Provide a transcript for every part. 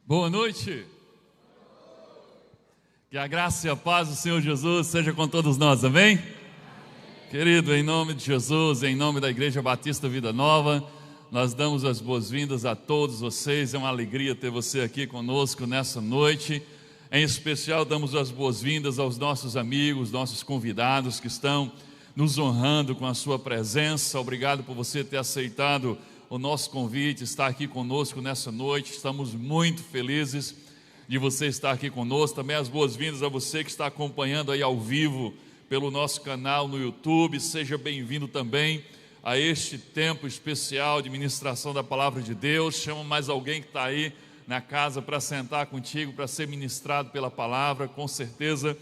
Boa noite. Que a graça e a paz do Senhor Jesus seja com todos nós, amém? Querido, em nome de Jesus, em nome da Igreja Batista Vida Nova, nós damos as boas-vindas a todos vocês. É uma alegria ter você aqui conosco nessa noite. Em especial, damos as boas-vindas aos nossos amigos, nossos convidados que estão nos honrando com a sua presença. Obrigado por você ter aceitado o nosso convite, estar aqui conosco nessa noite. Estamos muito felizes de você estar aqui conosco. Também as boas-vindas a você que está acompanhando aí ao vivo pelo nosso canal no YouTube. Seja bem-vindo também a este tempo especial de ministração da Palavra de Deus. Chama mais alguém que está aí na casa para sentar contigo, para ser ministrado pela Palavra. Com certeza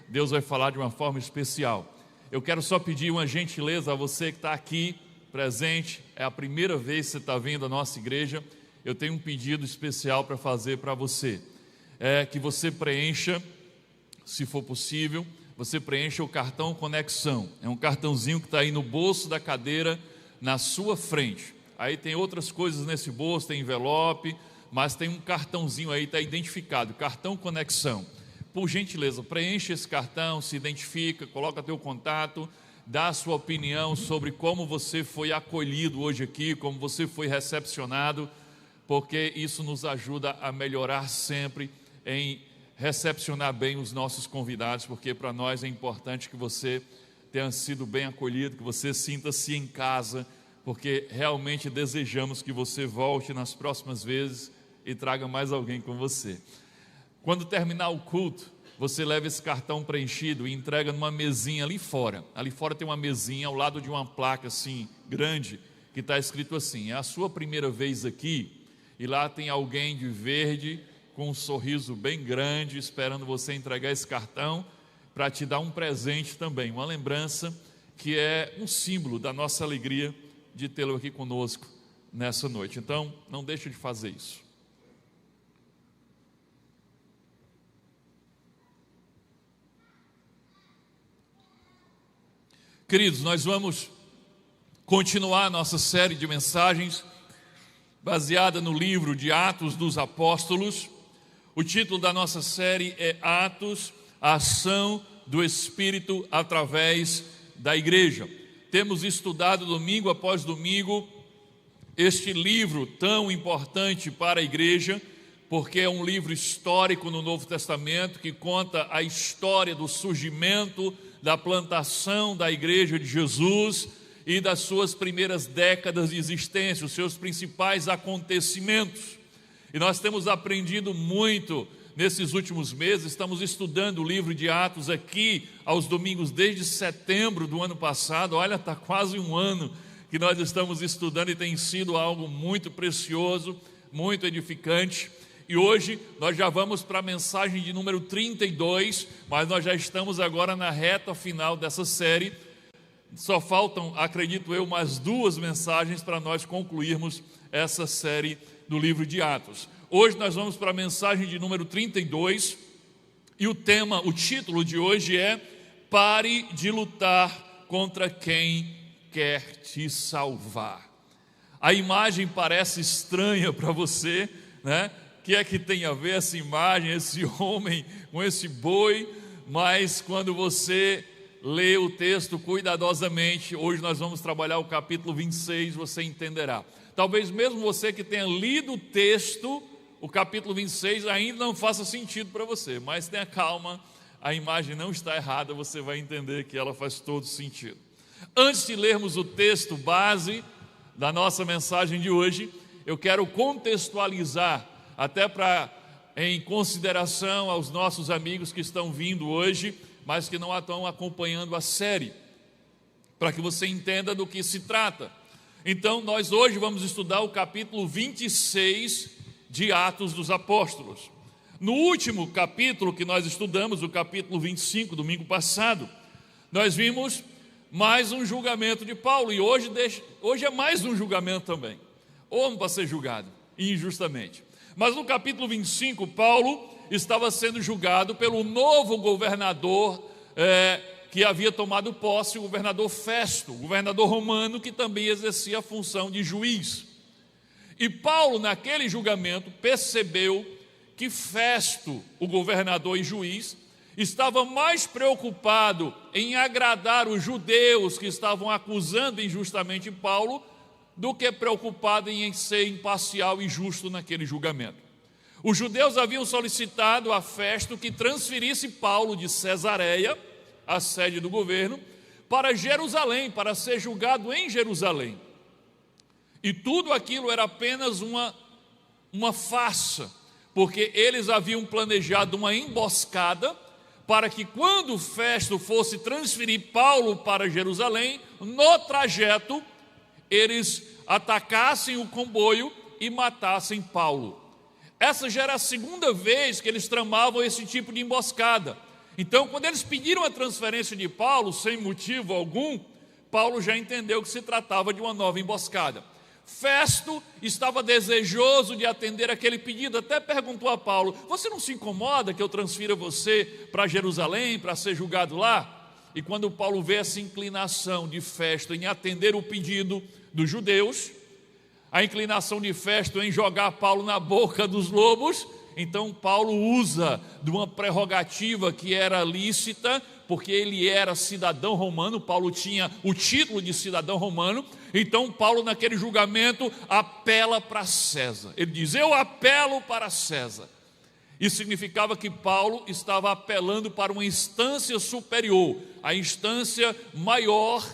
Deus vai falar de uma forma especial. Eu quero só pedir uma gentileza a você que está aqui presente, é a primeira vez que você está vindo à nossa igreja. Eu tenho um pedido especial para fazer para você, é que você preencha, se for possível, você preencha o cartão Conexão. É um cartãozinho que está aí no bolso da cadeira, na sua frente. Aí tem outras coisas nesse bolso, tem envelope, mas tem um cartãozinho aí, está identificado, cartão Conexão. Por gentileza, preencha esse cartão, se identifica, coloca teu contato, dá a sua opinião sobre como você foi acolhido hoje aqui, como você foi recepcionado, porque isso nos ajuda a melhorar sempre em recepcionar bem os nossos convidados, porque para nós é importante que você tenha sido bem acolhido, que você sinta-se em casa, porque realmente desejamos que você volte nas próximas vezes e traga mais alguém com você. Quando terminar o culto, você leva esse cartão preenchido e entrega numa mesinha ali fora. Ali fora tem uma mesinha ao lado de uma placa assim, grande, que está escrito assim: é a sua primeira vez aqui. E lá tem alguém de verde, com um sorriso bem grande, esperando você entregar esse cartão, para te dar um presente também, uma lembrança, que é um símbolo da nossa alegria de tê-lo aqui conosco nessa noite. Então, não deixe de fazer isso. Queridos, nós vamos continuar a nossa série de mensagens baseada no livro de Atos dos Apóstolos. O título da nossa série é Atos, a ação do Espírito através da igreja. Temos estudado domingo após domingo este livro tão importante para a igreja, porque é um livro histórico no Novo Testamento que conta a história do surgimento, da plantação da igreja de Jesus e das suas primeiras décadas de existência, os seus principais acontecimentos. E nós temos aprendido muito nesses últimos meses. Estamos estudando o livro de Atos aqui aos domingos desde setembro do ano passado. Olha, está quase um ano que nós estamos estudando e tem sido algo muito precioso, muito edificante. E hoje nós já vamos para a mensagem de número 32, mas nós já estamos agora na reta final dessa série. Só faltam, acredito eu, mais 2 mensagens para nós concluirmos essa série do livro de Atos. Hoje nós vamos para a mensagem de número 32 e o título de hoje é Pare de lutar contra quem quer te salvar. A imagem parece estranha para você, né? O que é que tem a ver essa imagem, esse homem com esse boi? Mas quando você lê o texto cuidadosamente, hoje nós vamos trabalhar o capítulo 26, você entenderá. Talvez mesmo você que tenha lido o texto, o capítulo 26 ainda não faça sentido para você, mas tenha calma, a imagem não está errada, você vai entender que ela faz todo sentido. Antes de lermos o texto base da nossa mensagem de hoje, eu quero contextualizar, até em consideração aos nossos amigos que estão vindo hoje, mas que não estão acompanhando a série, para que você entenda do que se trata. Então, nós hoje vamos estudar o capítulo 26 de Atos dos Apóstolos. No último capítulo que nós estudamos, o capítulo 25, domingo passado, nós vimos mais um julgamento de Paulo, e hoje é mais um julgamento também. Homem para ser julgado, injustamente. Mas no capítulo 25, Paulo estava sendo julgado pelo novo governador que havia tomado posse, o governador Festo, governador romano, que também exercia a função de juiz. E Paulo, naquele julgamento, percebeu que Festo, o governador e juiz, estava mais preocupado em agradar os judeus que estavam acusando injustamente Paulo, do que preocupado em ser imparcial e justo naquele julgamento. Os judeus haviam solicitado a Festo que transferisse Paulo de Cesareia, a sede do governo, para Jerusalém, para ser julgado em Jerusalém. E tudo aquilo era apenas uma farsa, porque eles haviam planejado uma emboscada para que, quando Festo fosse transferir Paulo para Jerusalém, no trajeto, eles atacassem o comboio e matassem Paulo. Essa já era a segunda vez que eles tramavam esse tipo de emboscada. Então, quando eles pediram a transferência de Paulo, sem motivo algum, Paulo já entendeu que se tratava de uma nova emboscada. Festo estava desejoso de atender aquele pedido, até perguntou a Paulo: você não se incomoda que eu transfira você para Jerusalém, para ser julgado lá? E quando Paulo vê essa inclinação de Festo em atender o pedido dos judeus, a inclinação de Festo em jogar Paulo na boca dos lobos, então Paulo usa de uma prerrogativa que era lícita, porque ele era cidadão romano. Paulo tinha o título de cidadão romano. Então Paulo, naquele julgamento, apela para César. Ele diz: eu apelo para César. Isso significava que Paulo estava apelando para uma instância superior, a instância maior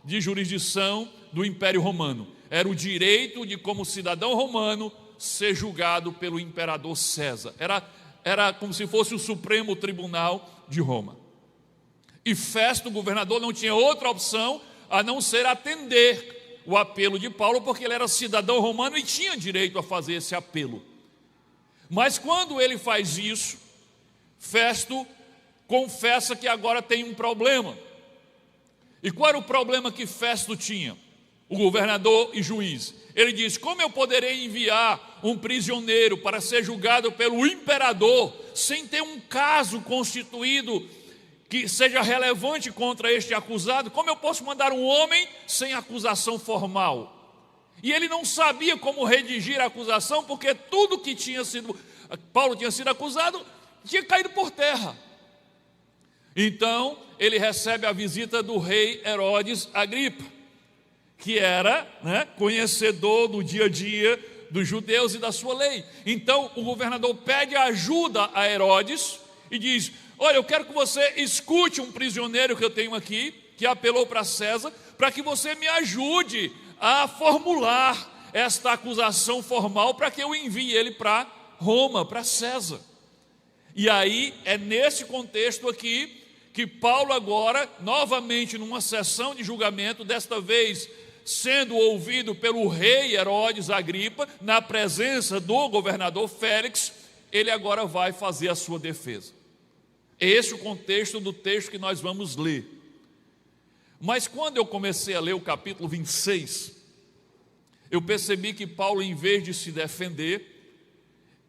de jurisdição do Império Romano. Era o direito de, como cidadão romano, ser julgado pelo imperador César. Era como se fosse o Supremo Tribunal de Roma. E Festo, o governador, não tinha outra opção a não ser atender o apelo de Paulo, porque ele era cidadão romano e tinha direito a fazer esse apelo. Mas quando ele faz isso, Festo confessa que agora tem um problema. E qual era o problema que Festo tinha? O governador e juiz. Ele diz: como eu poderei enviar um prisioneiro para ser julgado pelo imperador, sem ter um caso constituído que seja relevante contra este acusado? Como eu posso mandar um homem sem acusação formal? E ele não sabia como redigir a acusação, porque tudo que Paulo tinha sido acusado tinha caído por terra. Então ele recebe a visita do rei Herodes Agripa, que era conhecedor do dia a dia dos judeus e da sua lei. Então o governador pede ajuda a Herodes e diz: olha, eu quero que você escute um prisioneiro que eu tenho aqui, que apelou para César, para que você me ajude a formular esta acusação formal, para que eu envie ele para Roma, para César. E aí é nesse contexto aqui que Paulo agora, novamente numa sessão de julgamento, desta vez sendo ouvido pelo rei Herodes Agripa, na presença do governador Félix, ele agora vai fazer a sua defesa. Esse é o contexto do texto que nós vamos ler. Mas quando eu comecei a ler o capítulo 26, eu percebi que Paulo, em vez de se defender,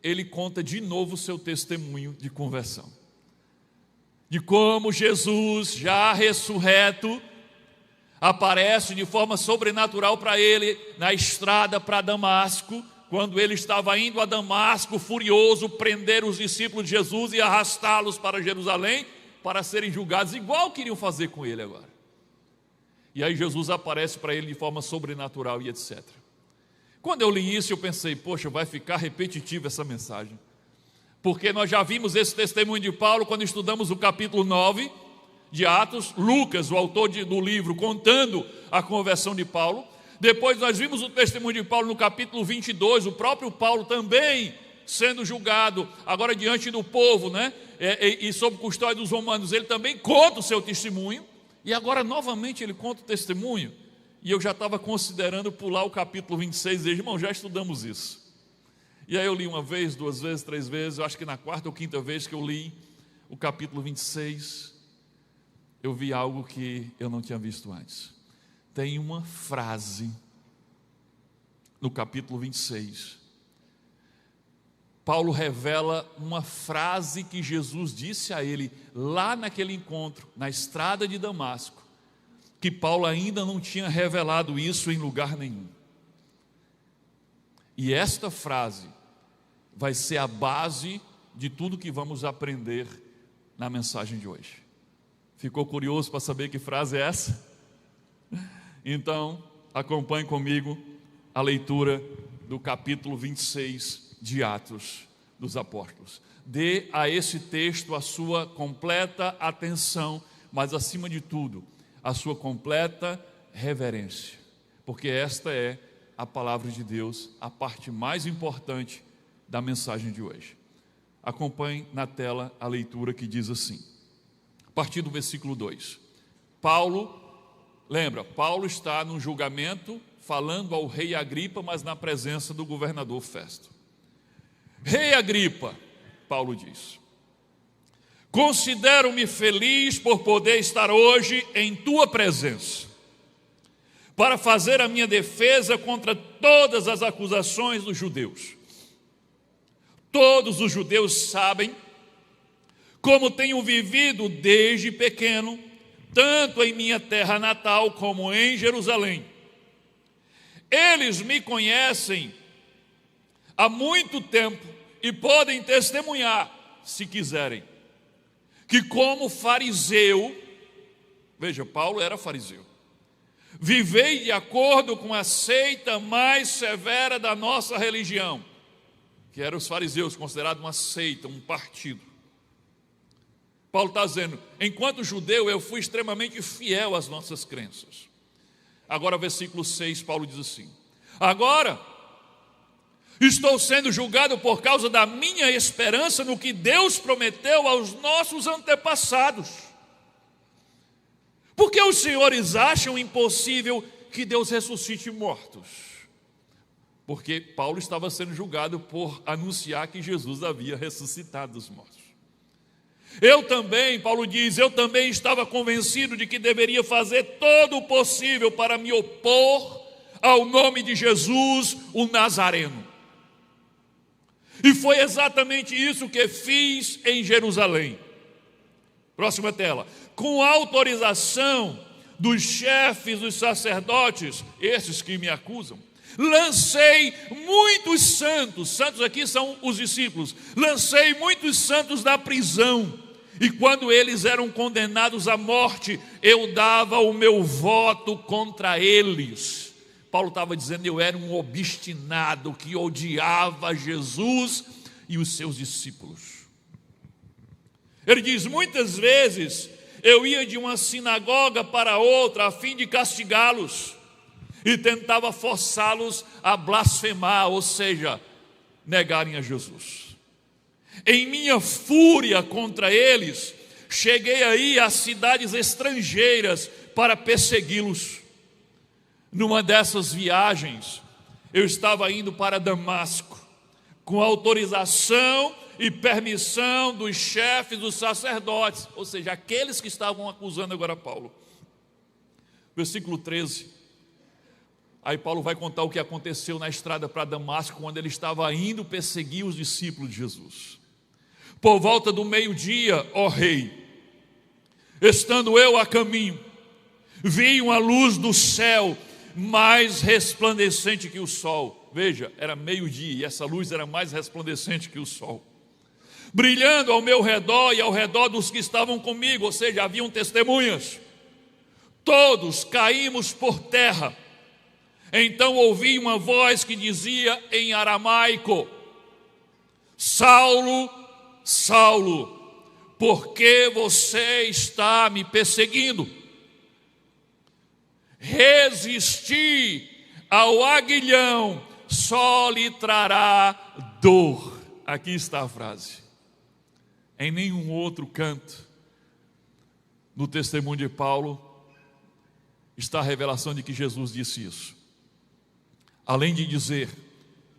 ele conta de novo o seu testemunho de conversão. De como Jesus, já ressurreto, aparece de forma sobrenatural para ele na estrada para Damasco, quando ele estava indo a Damasco furioso prender os discípulos de Jesus e arrastá-los para Jerusalém para serem julgados, igual queriam fazer com ele agora. E aí Jesus aparece para ele de forma sobrenatural e etc. Quando eu li isso, eu pensei: poxa, vai ficar repetitiva essa mensagem, porque nós já vimos esse testemunho de Paulo quando estudamos o capítulo 9 de Atos, Lucas, o autor do livro, contando a conversão de Paulo. Depois nós vimos o testemunho de Paulo no capítulo 22, o próprio Paulo também sendo julgado, agora diante do povo, e sob custódia dos romanos, ele também conta o seu testemunho, e agora novamente ele conta o testemunho, e eu já estava considerando pular o capítulo 26, e dizer: irmão, já estudamos isso. E aí eu li uma vez, duas vezes, três vezes, eu acho que na quarta ou quinta vez que eu li o capítulo 26, eu vi algo que eu não tinha visto antes. Tem uma frase no capítulo 26. Paulo revela uma frase que Jesus disse a ele lá naquele encontro, na estrada de Damasco, que Paulo ainda não tinha revelado isso em lugar nenhum. E esta frase vai ser a base de tudo que vamos aprender na mensagem de hoje. Ficou curioso para saber que frase é essa? Então, acompanhe comigo a leitura do capítulo 26 de Atos dos Apóstolos. Dê a esse texto a sua completa atenção, mas acima de tudo, a sua completa reverência, porque esta é a palavra de Deus, a parte mais importante da mensagem de hoje. Acompanhe na tela a leitura que diz assim, a partir do versículo 2. Paulo está no julgamento, falando ao rei Agripa, mas na presença do governador Festo. Rei Agripa, Paulo diz, considero-me feliz por poder estar hoje em tua presença, para fazer a minha defesa contra todas as acusações dos judeus. Todos os judeus sabem como tenho vivido desde pequeno, tanto em minha terra natal como em Jerusalém. Eles me conhecem há muito tempo e podem testemunhar, se quiserem, que como fariseu, veja, Paulo era fariseu, vivei de acordo com a seita mais severa da nossa religião, que eram os fariseus, considerados uma seita, um partido. Paulo está dizendo, enquanto judeu eu fui extremamente fiel às nossas crenças. Agora versículo 6, Paulo diz assim, agora estou sendo julgado por causa da minha esperança no que Deus prometeu aos nossos antepassados. Porque os senhores acham impossível que Deus ressuscite mortos? Porque Paulo estava sendo julgado por anunciar que Jesus havia ressuscitado dos mortos. Paulo diz, eu também estava convencido de que deveria fazer todo o possível para me opor ao nome de Jesus, o Nazareno. E foi exatamente isso que fiz em Jerusalém. Próxima tela. Com autorização dos chefes dos sacerdotes, esses que me acusam, lancei muitos santos aqui são os discípulos, lancei muitos santos da prisão, e quando eles eram condenados à morte, eu dava o meu voto contra eles. Paulo estava dizendo, eu era um obstinado que odiava Jesus e os seus discípulos. Ele diz, muitas vezes eu ia de uma sinagoga para outra a fim de castigá-los e tentava forçá-los a blasfemar, ou seja, negarem a Jesus. Em minha fúria contra eles, cheguei aí às cidades estrangeiras para persegui-los. Numa dessas viagens, eu estava indo para Damasco, com autorização e permissão dos chefes dos sacerdotes, ou seja, aqueles que estavam acusando agora Paulo. Versículo 13. Aí Paulo vai contar o que aconteceu na estrada para Damasco, quando ele estava indo perseguir os discípulos de Jesus. Por volta do meio-dia, ó rei, estando eu a caminho, vi uma luz do céu mais resplandecente que o sol. Veja, era meio-dia e essa luz era mais resplandecente que o sol, brilhando ao meu redor e ao redor dos que estavam comigo, ou seja, haviam testemunhas. Todos caímos por terra. Então ouvi uma voz que dizia em aramaico, Saulo, Saulo, por que você está me perseguindo? Resistir ao aguilhão só lhe trará dor. Aqui está a frase. Em nenhum outro canto no testemunho de Paulo está a revelação de que Jesus disse isso. Além de dizer,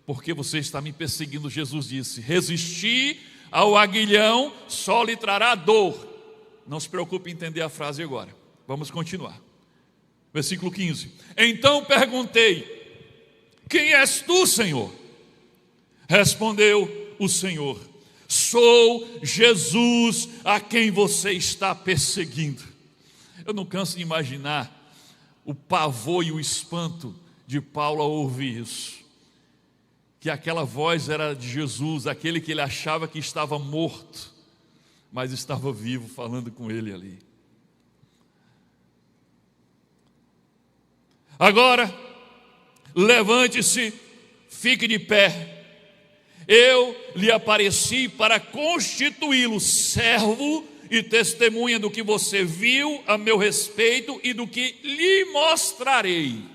por que você está me perseguindo, Jesus disse, resistir ao aguilhão só lhe trará dor. Não se preocupe em entender a frase agora. Vamos continuar. Versículo 15. Então perguntei, quem és tu, Senhor? Respondeu o Senhor, sou Jesus a quem você está perseguindo. Eu não canso de imaginar o pavor e o espanto de Paulo ao ouvir isso. que aquela voz era de Jesus, aquele que ele achava que estava morto, mas estava vivo falando com ele ali. Agora, levante-se, fique de pé. Eu lhe apareci para constituí-lo servo e testemunha do que você viu a meu respeito e do que lhe mostrarei.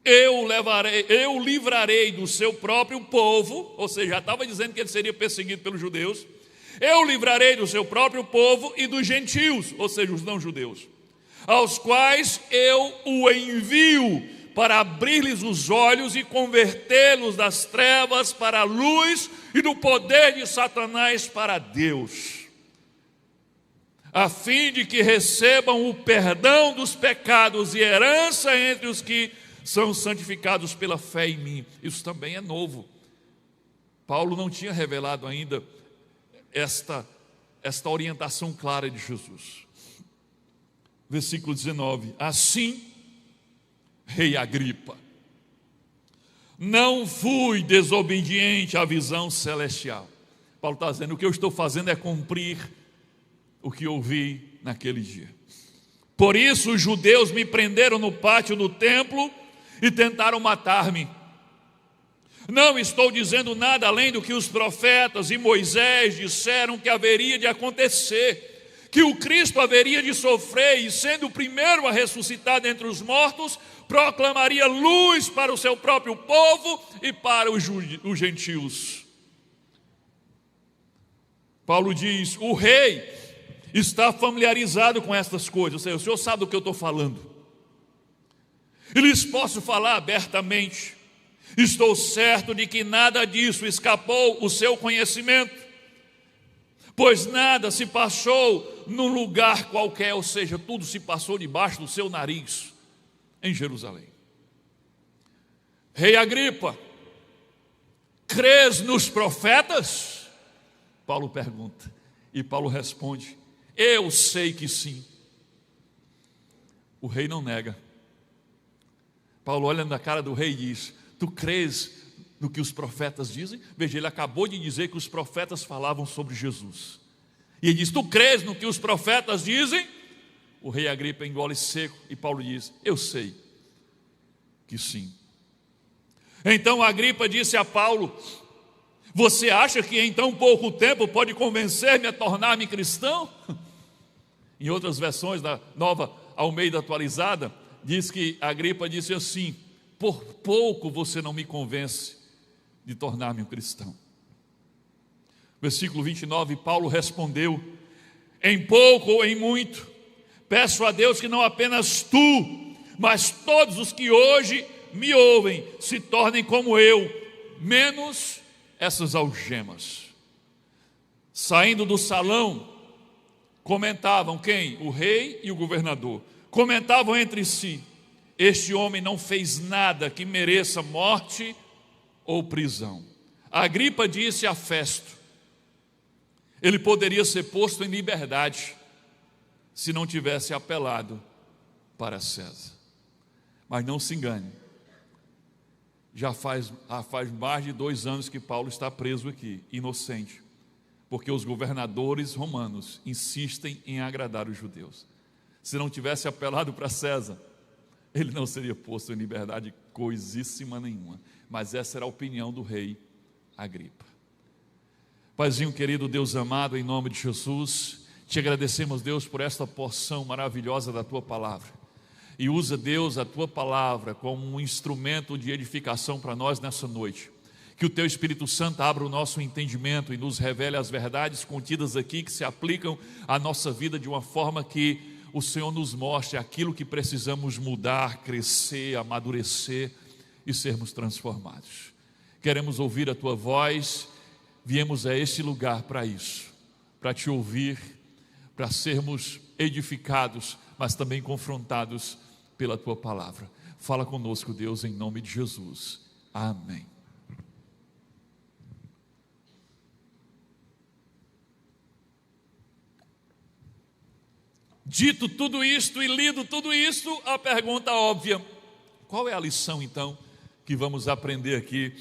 Eu livrarei do seu próprio povo, ou seja, já estava dizendo que ele seria perseguido pelos judeus. Eu livrarei do seu próprio povo e dos gentios, ou seja, os não-judeus, aos quais eu o envio para abrir-lhes os olhos e convertê-los das trevas para a luz e do poder de Satanás para Deus, a fim de que recebam o perdão dos pecados e herança entre os que são santificados pela fé em mim. Isso também é novo. Paulo não tinha revelado ainda esta orientação clara de Jesus. Versículo 19: assim, Rei Agripa, não fui desobediente à visão celestial. Paulo está dizendo: o que eu estou fazendo é cumprir o que ouvi naquele dia. Por isso os judeus me prenderam no pátio do templo e tentaram matar-me. Não estou dizendo nada além do que os profetas e Moisés disseram que haveria de acontecer, que o Cristo haveria de sofrer e, sendo o primeiro a ressuscitar dentre os mortos, proclamaria luz para o seu próprio povo e para os gentios. Paulo diz: o rei está familiarizado com estas coisas, ou seja, o senhor sabe do que eu estou falando. E lhes posso falar abertamente. Estou certo de que nada disso escapou o seu conhecimento, pois nada se passou num lugar qualquer, ou seja, tudo se passou debaixo do seu nariz, em Jerusalém. Rei Agripa, crês nos profetas? Paulo pergunta, e Paulo responde: eu sei que sim. O rei não nega. Paulo olha na cara do rei e diz: tu crês no que os profetas dizem? Veja, ele acabou de dizer que os profetas falavam sobre Jesus. E ele diz: tu crês no que os profetas dizem? O rei Agripa engole seco e Paulo diz: eu sei que sim. Então Agripa disse a Paulo: você acha que em tão pouco tempo pode convencer-me a tornar-me cristão? Em outras versões da Nova Almeida Atualizada, diz que Agripa disse assim: por pouco você não me convence de tornar-me um cristão. Versículo 29, Paulo respondeu: em pouco ou em muito, peço a Deus que não apenas tu, mas todos os que hoje me ouvem se tornem como eu, menos essas algemas. Saindo do salão, comentavam quem? O rei e o governador. Comentavam entre si: este homem não fez nada que mereça morte ou prisão. Agripa disse a Festo: ele poderia ser posto em liberdade se não tivesse apelado para César. Mas não se engane, já faz mais de 2 anos que Paulo está preso aqui, inocente, porque os governadores romanos insistem em agradar os judeus. Se não tivesse apelado para César, ele não seria posto em liberdade coisíssima nenhuma. Mas essa era a opinião do rei Agripa. Paizinho querido, Deus amado, em nome de Jesus, te agradecemos, Deus, por esta porção maravilhosa da tua palavra. E usa, Deus, a tua palavra como um instrumento de edificação para nós nessa noite. Que o teu Espírito Santo abra o nosso entendimento e nos revele as verdades contidas aqui, que se aplicam à nossa vida de uma forma que o Senhor nos mostre aquilo que precisamos mudar, crescer, amadurecer e sermos transformados. Queremos ouvir a tua voz, viemos a este lugar para isso, para te ouvir, para sermos edificados, mas também confrontados pela tua palavra. Fala conosco, Deus, em nome de Jesus. Amém. Dito tudo isto e lido tudo isto, a pergunta óbvia: qual é a lição então que vamos aprender aqui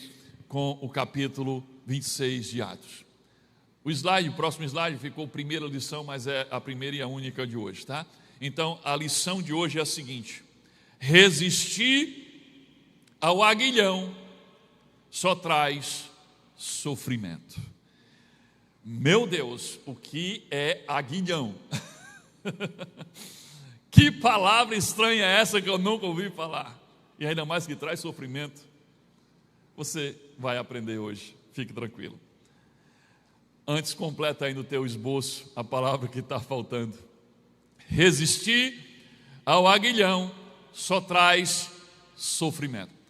com o capítulo 26 de Atos. O próximo slide ficou a primeira lição, mas é a primeira e a única de hoje, tá? Então, a lição de hoje é a seguinte: resistir ao aguilhão só traz sofrimento. Meu Deus, o que é aguilhão? Que palavra estranha é essa que eu nunca ouvi falar? E ainda mais que traz sofrimento. Você vai aprender hoje, fique tranquilo. Antes, completa aí no teu esboço a palavra que está faltando. Resistir ao aguilhão só traz sofrimento.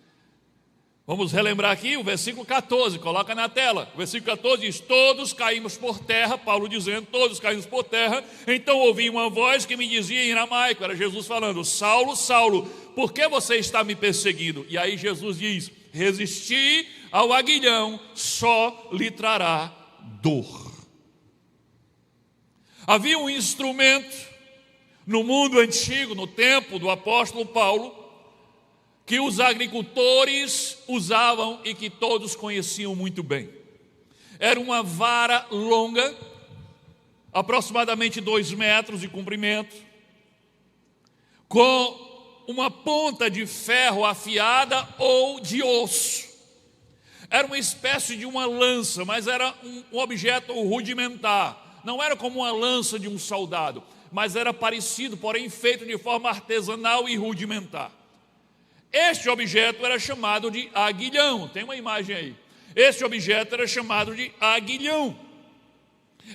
Vamos relembrar aqui o versículo 14, coloca na tela. O versículo 14 diz: todos caímos por terra, Paulo dizendo, todos caímos por terra. Então ouvi uma voz que me dizia em aramaico, era Jesus falando: Saulo, Saulo, por que você está me perseguindo? E aí Jesus diz: resistir ao aguilhão só lhe trará dor. Havia um instrumento no mundo antigo, no tempo do apóstolo Paulo, que os agricultores usavam e que todos conheciam muito bem. Era uma vara longa, aproximadamente 2 metros de comprimento, com uma ponta de ferro afiada ou de osso. Era uma espécie de uma lança, mas era um objeto rudimentar. Não era como uma lança de um soldado, mas era parecido, porém feito de forma artesanal e rudimentar. Este objeto era chamado de aguilhão. Tem uma imagem aí. Este objeto era chamado de aguilhão.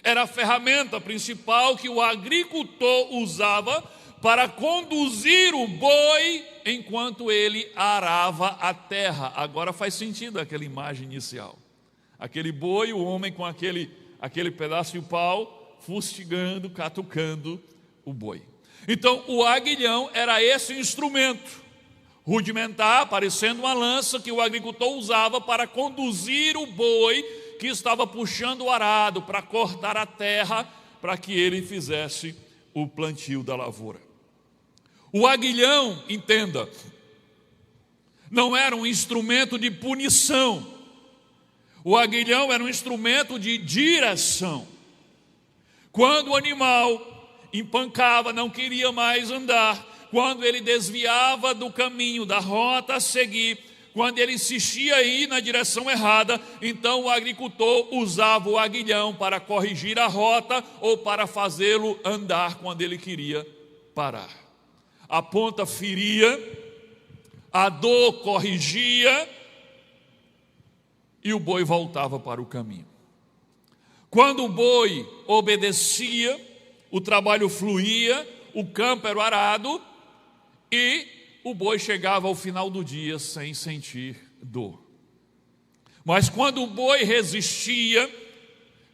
Era a ferramenta principal que o agricultor usava para conduzir o boi enquanto ele arava a terra. Agora faz sentido aquela imagem inicial. Aquele boi, o homem com aquele pedaço de pau, fustigando, catucando o boi. Então, o aguilhão era esse instrumento rudimentar, parecendo uma lança, que o agricultor usava para conduzir o boi que estava puxando o arado, para cortar a terra, para que ele fizesse o plantio da lavoura. O aguilhão, entenda, não era um instrumento de punição. O aguilhão era um instrumento de direção. Quando o animal empancava, não queria mais andar, quando ele desviava do caminho, da rota a seguir, quando ele insistia a ir na direção errada, então o agricultor usava o aguilhão para corrigir a rota ou para fazê-lo andar quando ele queria parar. A ponta feria, a dor corrigia e o boi voltava para o caminho. Quando o boi obedecia, o trabalho fluía, o campo era arado e o boi chegava ao final do dia sem sentir dor. Mas quando o boi resistia,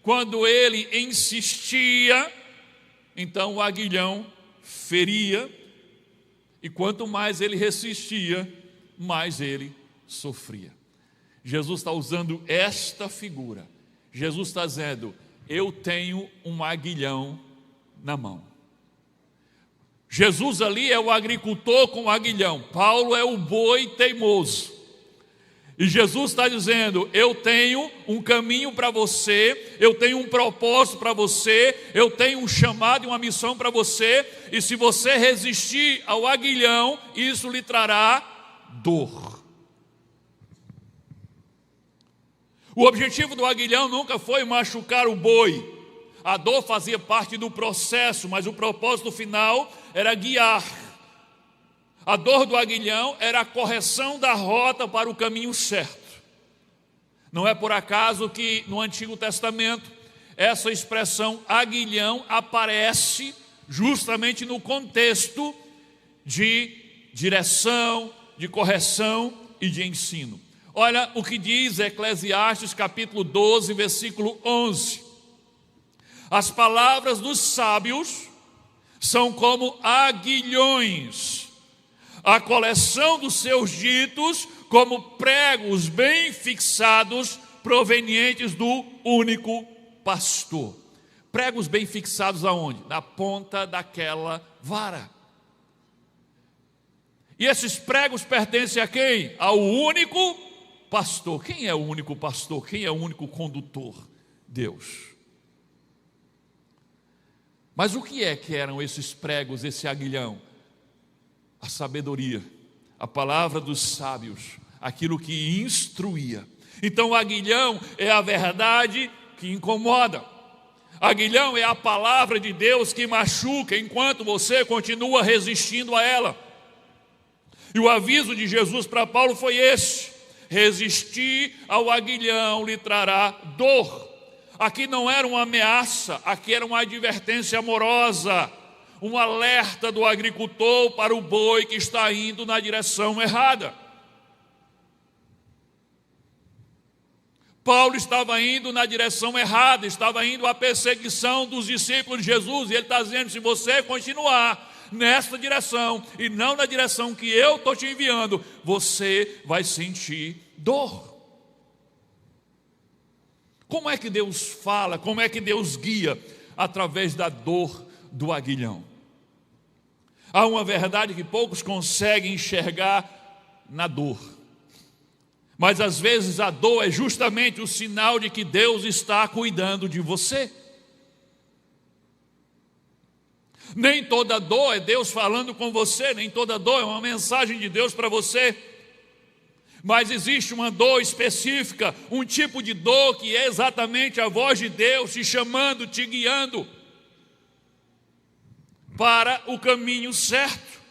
quando ele insistia, então o aguilhão feria, e quanto mais ele resistia, mais ele sofria. Jesus está usando esta figura. Jesus está dizendo: eu tenho um aguilhão na mão. Jesus ali é o agricultor com o aguilhão. Paulo é o boi teimoso. E Jesus está dizendo: eu tenho um caminho para você, eu tenho um propósito para você, eu tenho um chamado e uma missão para você, e se você resistir ao aguilhão, isso lhe trará dor. O objetivo do aguilhão nunca foi machucar o boi. A dor fazia parte do processo, mas o propósito final era guiar. A dor do aguilhão era a correção da rota para o caminho certo. Não é por acaso que no Antigo Testamento essa expressão aguilhão aparece justamente no contexto de direção, de correção e de ensino. Olha o que diz Eclesiastes capítulo 12, versículo 11. As palavras dos sábios são como aguilhões, a coleção dos seus ditos como pregos bem fixados provenientes do único pastor. Pregos bem fixados aonde? Na ponta daquela vara. E esses pregos pertencem a quem? Ao único pastor. Quem é o único pastor? Quem é o único condutor? Deus. Mas o que eram esses pregos, esse aguilhão? A sabedoria, a palavra dos sábios, aquilo que instruía. Então o aguilhão é a verdade que incomoda. Aguilhão é a palavra de Deus que machuca enquanto você continua resistindo a ela. E o aviso de Jesus para Paulo foi esse: resistir ao aguilhão lhe trará dor. Aqui não era uma ameaça, aqui era uma advertência amorosa, um alerta do agricultor para o boi que está indo na direção errada. Paulo estava indo na direção errada, estava indo à perseguição dos discípulos de Jesus, e ele está dizendo: se você continuar nessa direção e não na direção que eu estou te enviando, você vai sentir dor. Como é que Deus fala, como é que Deus guia? Através da dor do aguilhão. Há uma verdade que poucos conseguem enxergar na dor. Mas às vezes a dor é justamente o sinal de que Deus está cuidando de você. Nem toda dor é Deus falando com você, nem toda dor é uma mensagem de Deus para você. Mas existe uma dor específica, um tipo de dor que é exatamente a voz de Deus te chamando, te guiando para o caminho certo.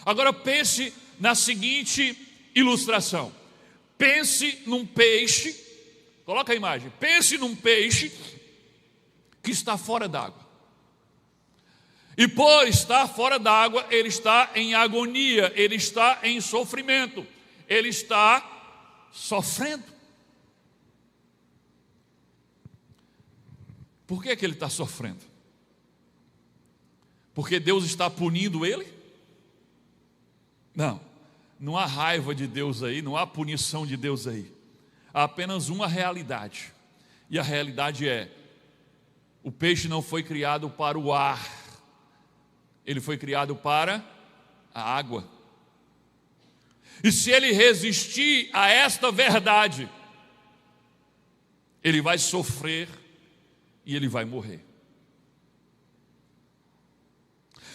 Agora pense na seguinte ilustração. Pense num peixe, coloca a imagem, pense num peixe que está fora d'água. E por estar fora d'água, ele está em agonia, ele está em sofrimento, ele está sofrendo. Por que ele está sofrendo? Porque Deus está punindo ele? Não, não há raiva de Deus aí, não há punição de Deus aí. Há apenas uma realidade. E a realidade é: o peixe não foi criado para o ar, ele foi criado para a água. E se ele resistir a esta verdade, ele vai sofrer e ele vai morrer.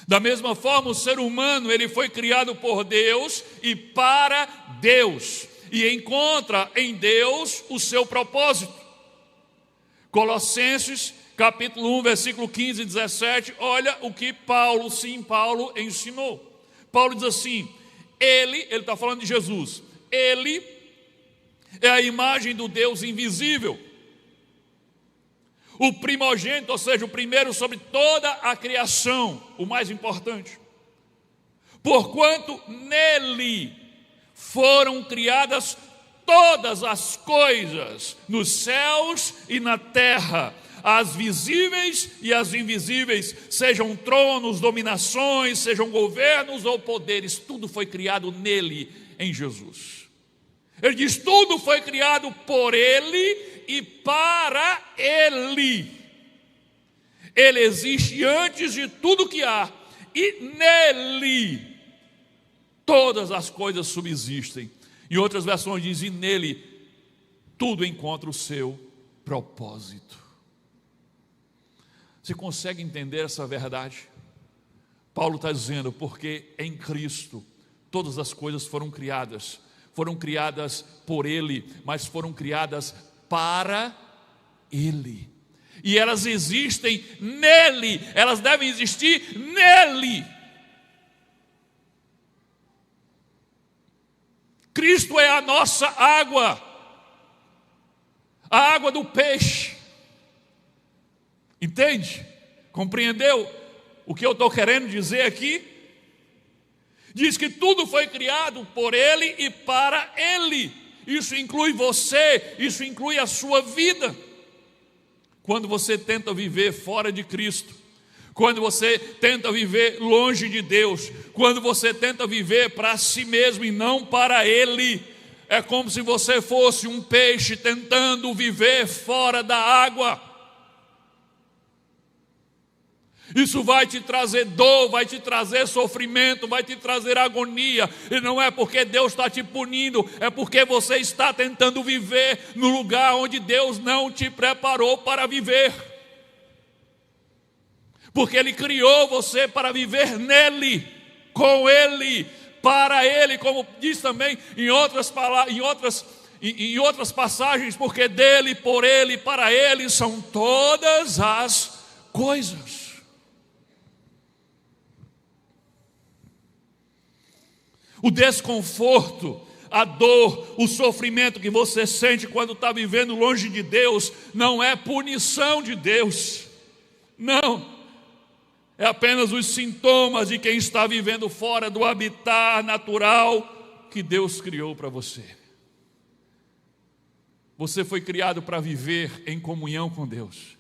Da mesma forma, o ser humano, ele foi criado por Deus e para Deus, e encontra em Deus o seu propósito. Colossenses capítulo 1, versículo 15 e 17, olha o que Paulo ensinou. Paulo diz assim: ele está falando de Jesus, ele é a imagem do Deus invisível, o primogênito, ou seja, o primeiro sobre toda a criação, o mais importante. Porquanto nele foram criadas todas as coisas, nos céus e na terra, as visíveis e as invisíveis, sejam tronos, dominações, sejam governos ou poderes, tudo foi criado nele, em Jesus. Ele diz: tudo foi criado por ele e para ele. Ele existe antes de tudo que há, e nele todas as coisas subsistem. Em outras versões diz: e nele tudo encontra o seu propósito. Você consegue entender essa verdade? Paulo está dizendo: porque em Cristo todas as coisas foram criadas por Ele, mas foram criadas para Ele, e elas existem nele, elas devem existir nele. Cristo é a nossa água, a água do peixe. Entende? Compreendeu o que eu estou querendo dizer aqui? Diz que tudo foi criado por Ele e para Ele. Isso inclui você, isso inclui a sua vida. Quando você tenta viver fora de Cristo, quando você tenta viver longe de Deus, quando você tenta viver para si mesmo e não para Ele, é como se você fosse um peixe tentando viver fora da água. Isso vai te trazer dor, vai te trazer sofrimento, vai te trazer agonia. E não é porque Deus está te punindo, é porque você está tentando viver no lugar onde Deus não te preparou para viver. Porque Ele criou você para viver nele, com Ele, para Ele, como diz também em outras passagens, porque dele, por Ele, para Ele são todas as coisas. O desconforto, a dor, o sofrimento que você sente quando está vivendo longe de Deus, não é punição de Deus, não, é apenas os sintomas de quem está vivendo fora do habitat natural que Deus criou para você. Você foi criado para viver em comunhão com Deus.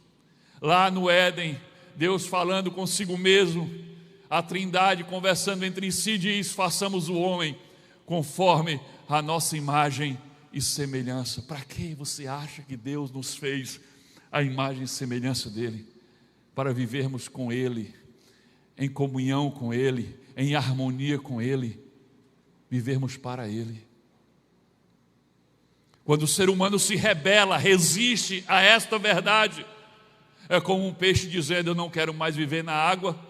Lá no Éden, Deus falando consigo mesmo, a Trindade conversando entre si diz: façamos o homem conforme a nossa imagem e semelhança. Para que você acha que Deus nos fez a imagem e semelhança dele? Para vivermos com Ele, em comunhão com Ele, em harmonia com Ele, vivermos para Ele. Quando o ser humano se rebela, resiste a esta verdade, é como um peixe dizendo: eu não quero mais viver na água,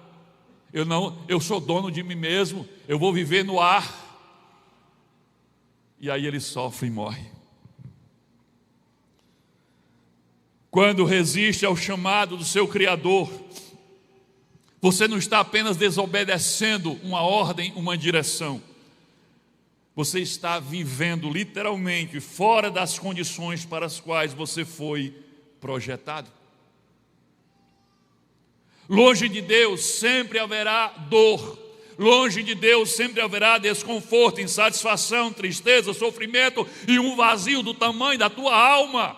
eu sou dono de mim mesmo, eu vou viver no ar. E aí ele sofre e morre. Quando resiste ao chamado do seu Criador, você não está apenas desobedecendo uma ordem, uma direção. Você está vivendo literalmente fora das condições para as quais você foi projetado. Longe de Deus sempre haverá dor. Longe de Deus sempre haverá desconforto, insatisfação, tristeza, sofrimento e um vazio do tamanho da tua alma.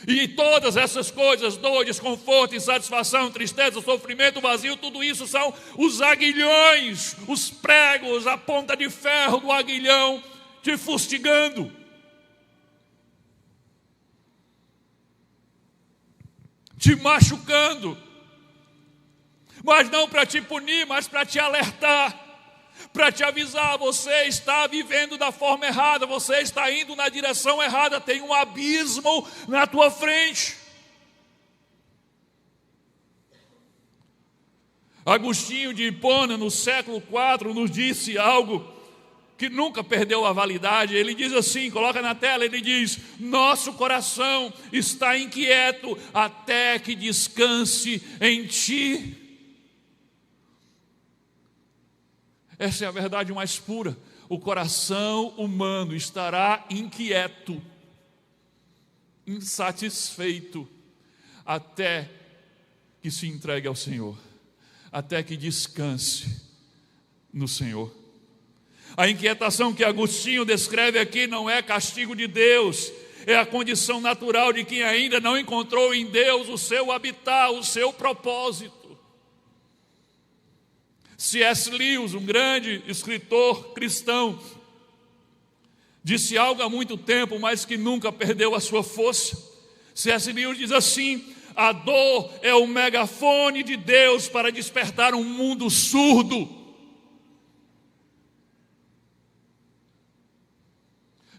E todas essas coisas, dor, desconforto, insatisfação, tristeza, sofrimento, vazio, tudo isso são os aguilhões, os pregos, a ponta de ferro do aguilhão te fustigando. Te machucando. Mas não para te punir, mas para te alertar, para te avisar: você está vivendo da forma errada, você está indo na direção errada, tem um abismo na tua frente. Agostinho de Hipona, no século IV, nos disse algo que nunca perdeu a validade. Ele diz assim, coloca na tela, ele diz: nosso coração está inquieto até que descanse em ti. Essa é a verdade mais pura. O coração humano estará inquieto, insatisfeito, até que se entregue ao Senhor, até que descanse no Senhor. A inquietação que Agostinho descreve aqui não é castigo de Deus, é a condição natural de quem ainda não encontrou em Deus o seu habitat, o seu propósito. C.S. Lewis, um grande escritor cristão, disse algo há muito tempo, mas que nunca perdeu a sua força. C.S. Lewis diz assim: a dor é o megafone de Deus para despertar um mundo surdo.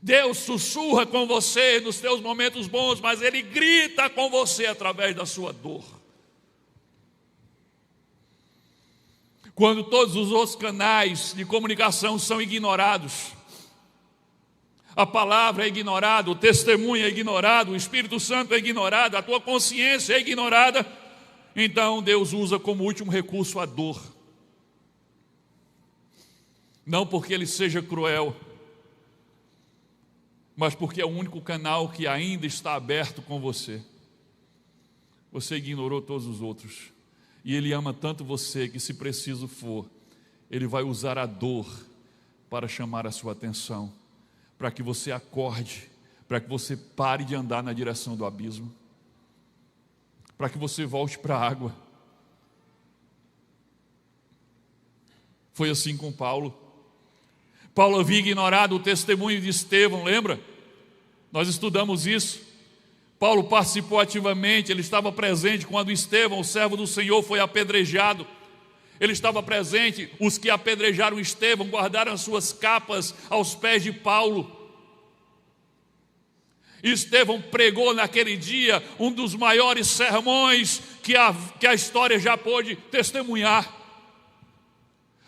Deus sussurra com você nos teus momentos bons, mas Ele grita com você através da sua dor. Quando todos os outros canais de comunicação são ignorados, a palavra é ignorada, o testemunho é ignorado, o Espírito Santo é ignorado, a tua consciência é ignorada, então Deus usa como último recurso a dor. Não porque Ele seja cruel, mas porque é o único canal que ainda está aberto com você. Você ignorou todos os outros. E Ele ama tanto você que, se preciso for, Ele vai usar a dor para chamar a sua atenção, para que você acorde, para que você pare de andar na direção do abismo, para que você volte para a água. Foi assim com Paulo. Paulo havia ignorado o testemunho de Estevão, lembra? Nós estudamos isso. Paulo participou ativamente, ele estava presente quando Estevão, o servo do Senhor, foi apedrejado. Ele estava presente, os que apedrejaram Estevão guardaram as suas capas aos pés de Paulo. Estevão pregou naquele dia um dos maiores sermões que a história já pôde testemunhar.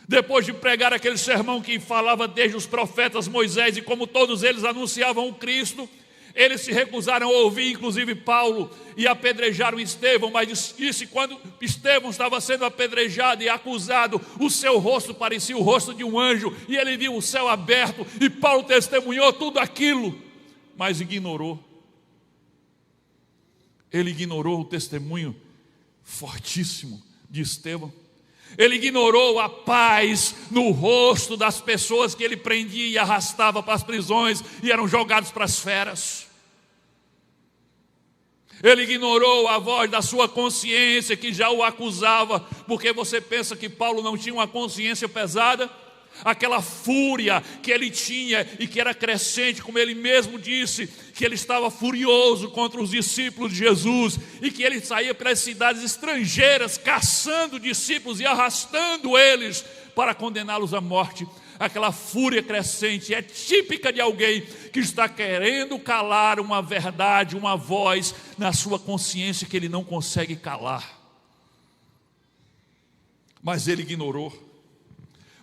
Depois de pregar aquele sermão que falava desde os profetas Moisés e como todos eles anunciavam o Cristo, eles se recusaram a ouvir, inclusive Paulo, e apedrejaram Estevão, mas disse quando Estevão estava sendo apedrejado e acusado, o seu rosto parecia o rosto de um anjo, e ele viu o céu aberto, e Paulo testemunhou tudo aquilo, mas ignorou. Ele ignorou o testemunho fortíssimo de Estevão. Ele ignorou a paz no rosto das pessoas que ele prendia e arrastava para as prisões e eram jogados para as feras. Ele ignorou a voz da sua consciência que já o acusava, porque você pensa que Paulo não tinha uma consciência pesada? Aquela fúria que ele tinha e que era crescente, como ele mesmo disse, que ele estava furioso contra os discípulos de Jesus e que ele saía pelas cidades estrangeiras caçando discípulos e arrastando eles para condená-los à morte. Aquela fúria crescente é típica de alguém que está querendo calar uma verdade, uma voz na sua consciência que ele não consegue calar. Mas ele ignorou.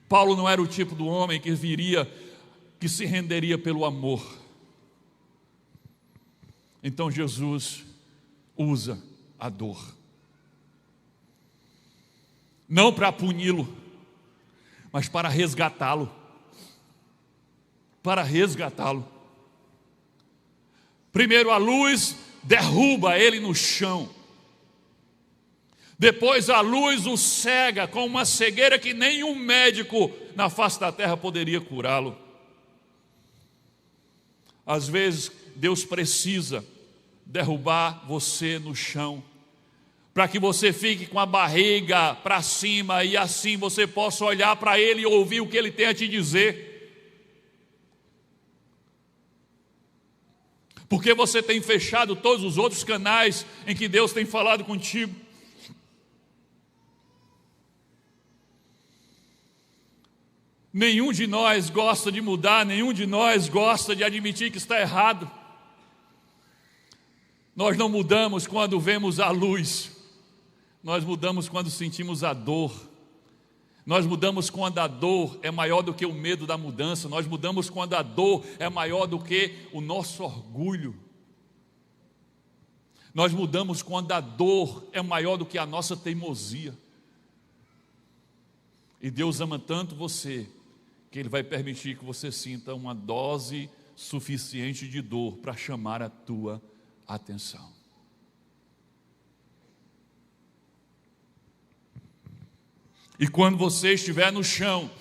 Paulo não era o tipo do homem que se renderia pelo amor. Então Jesus usa a dor. Não para puni-lo, mas para resgatá-lo. Para resgatá-lo. Primeiro a luz derruba ele no chão. Depois a luz o cega com uma cegueira que nenhum médico na face da terra poderia curá-lo. Às vezes Deus precisa derrubar você no chão, para que você fique com a barriga para cima e assim você possa olhar para Ele e ouvir o que Ele tem a te dizer. Porque você tem fechado todos os outros canais em que Deus tem falado contigo. Nenhum de nós gosta de mudar, nenhum de nós gosta de admitir que está errado. Nós não mudamos quando vemos a luz, nós mudamos quando sentimos a dor. Nós mudamos quando a dor é maior do que o medo da mudança, nós mudamos quando a dor é maior do que o nosso orgulho. Nós mudamos quando a dor é maior do que a nossa teimosia. E Deus ama tanto você, que Ele vai permitir que você sinta uma dose suficiente de dor para chamar a tua atenção. E quando você estiver no chão,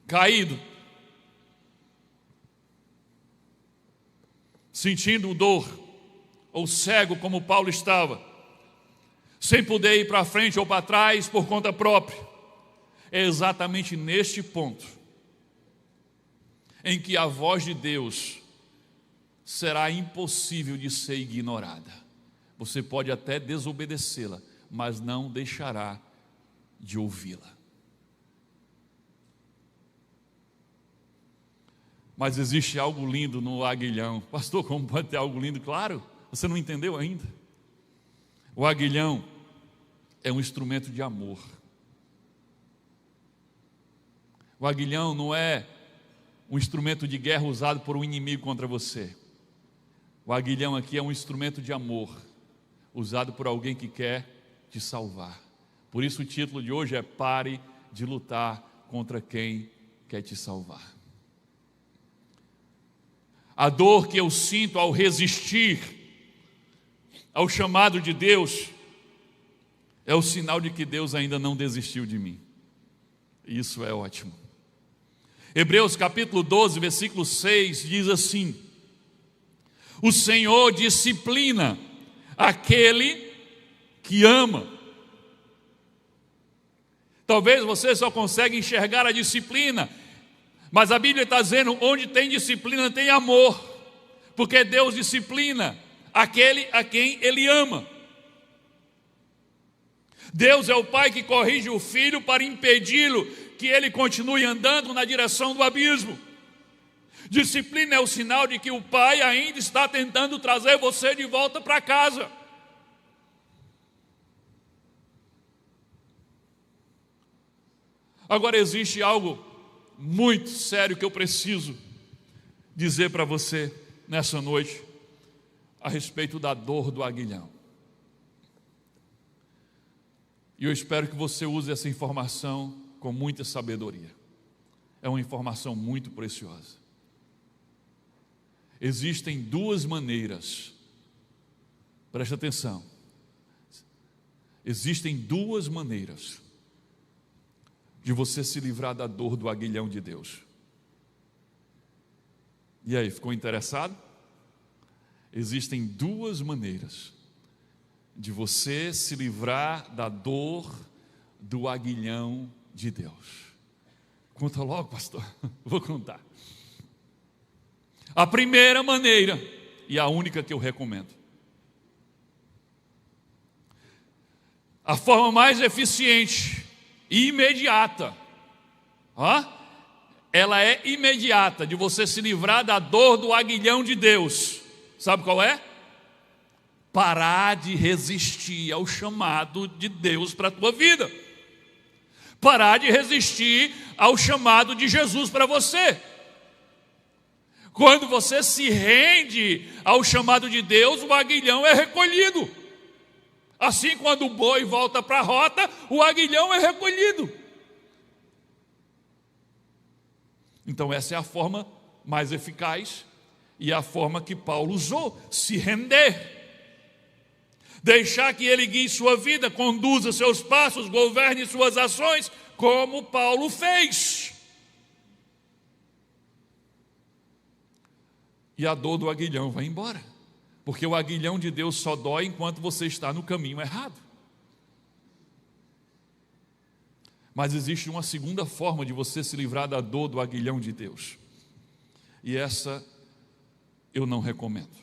caído, sentindo dor, ou cego como Paulo estava, sem poder ir para frente ou para trás por conta própria, é exatamente neste ponto em que a voz de Deus será impossível de ser ignorada. Você pode até desobedecê-la, mas não deixará de ouvi-la. Mas existe algo lindo no aguilhão. Pastor, como pode ter algo lindo? Claro, você não entendeu ainda. O aguilhão é um instrumento de amor. O aguilhão não é um instrumento de guerra usado por um inimigo contra você. O aguilhão aqui é um instrumento de amor, usado por alguém que quer te salvar. Por isso o título de hoje é Pare de lutar contra quem quer te salvar. A dor que eu sinto ao resistir ao chamado de Deus é o sinal de que Deus ainda não desistiu de mim. Isso é ótimo. Hebreus capítulo 12, versículo 6 diz assim: o Senhor disciplina aquele que ama. Talvez você só consiga enxergar a disciplina, mas a Bíblia está dizendo: onde tem disciplina tem amor. porque Deus disciplina aquele a quem Ele ama. Deus é o pai que corrige o filho para impedi-lo que ele continue andando na direção do abismo. Disciplina é o sinal de que o pai ainda está tentando trazer você de volta para casa. Agora existe algo muito sério que eu preciso dizer para você nessa noite a respeito da dor do aguilhão. E eu espero que você use essa informação com muita sabedoria. É uma informação muito preciosa. Existem duas maneiras, preste atenção, existem duas maneiras de você se livrar da dor do aguilhão de Deus. E aí, ficou interessado? Existem duas maneiras de você se livrar da dor do aguilhão de Deus. Conta logo, pastor. Vou contar. A primeira maneira, e a única que eu recomendo, a forma mais eficiente e imediata, ela é imediata, de você se livrar da dor do aguilhão de Deus. Sabe qual é? Parar de resistir ao chamado de Deus para a tua vida. Parar de resistir ao chamado de Jesus para você. Quando você se rende ao chamado de Deus, o aguilhão é recolhido. Assim, quando o boi volta para a rota, o aguilhão é recolhido. Então essa é a forma mais eficaz e a forma que Paulo usou: se render. Deixar que Ele guie sua vida, conduza seus passos, governe suas ações, como Paulo fez. E a dor do aguilhão vai embora, porque o aguilhão de Deus só dói enquanto você está no caminho errado. Mas existe uma segunda forma de você se livrar da dor do aguilhão de Deus, e essa eu não recomendo.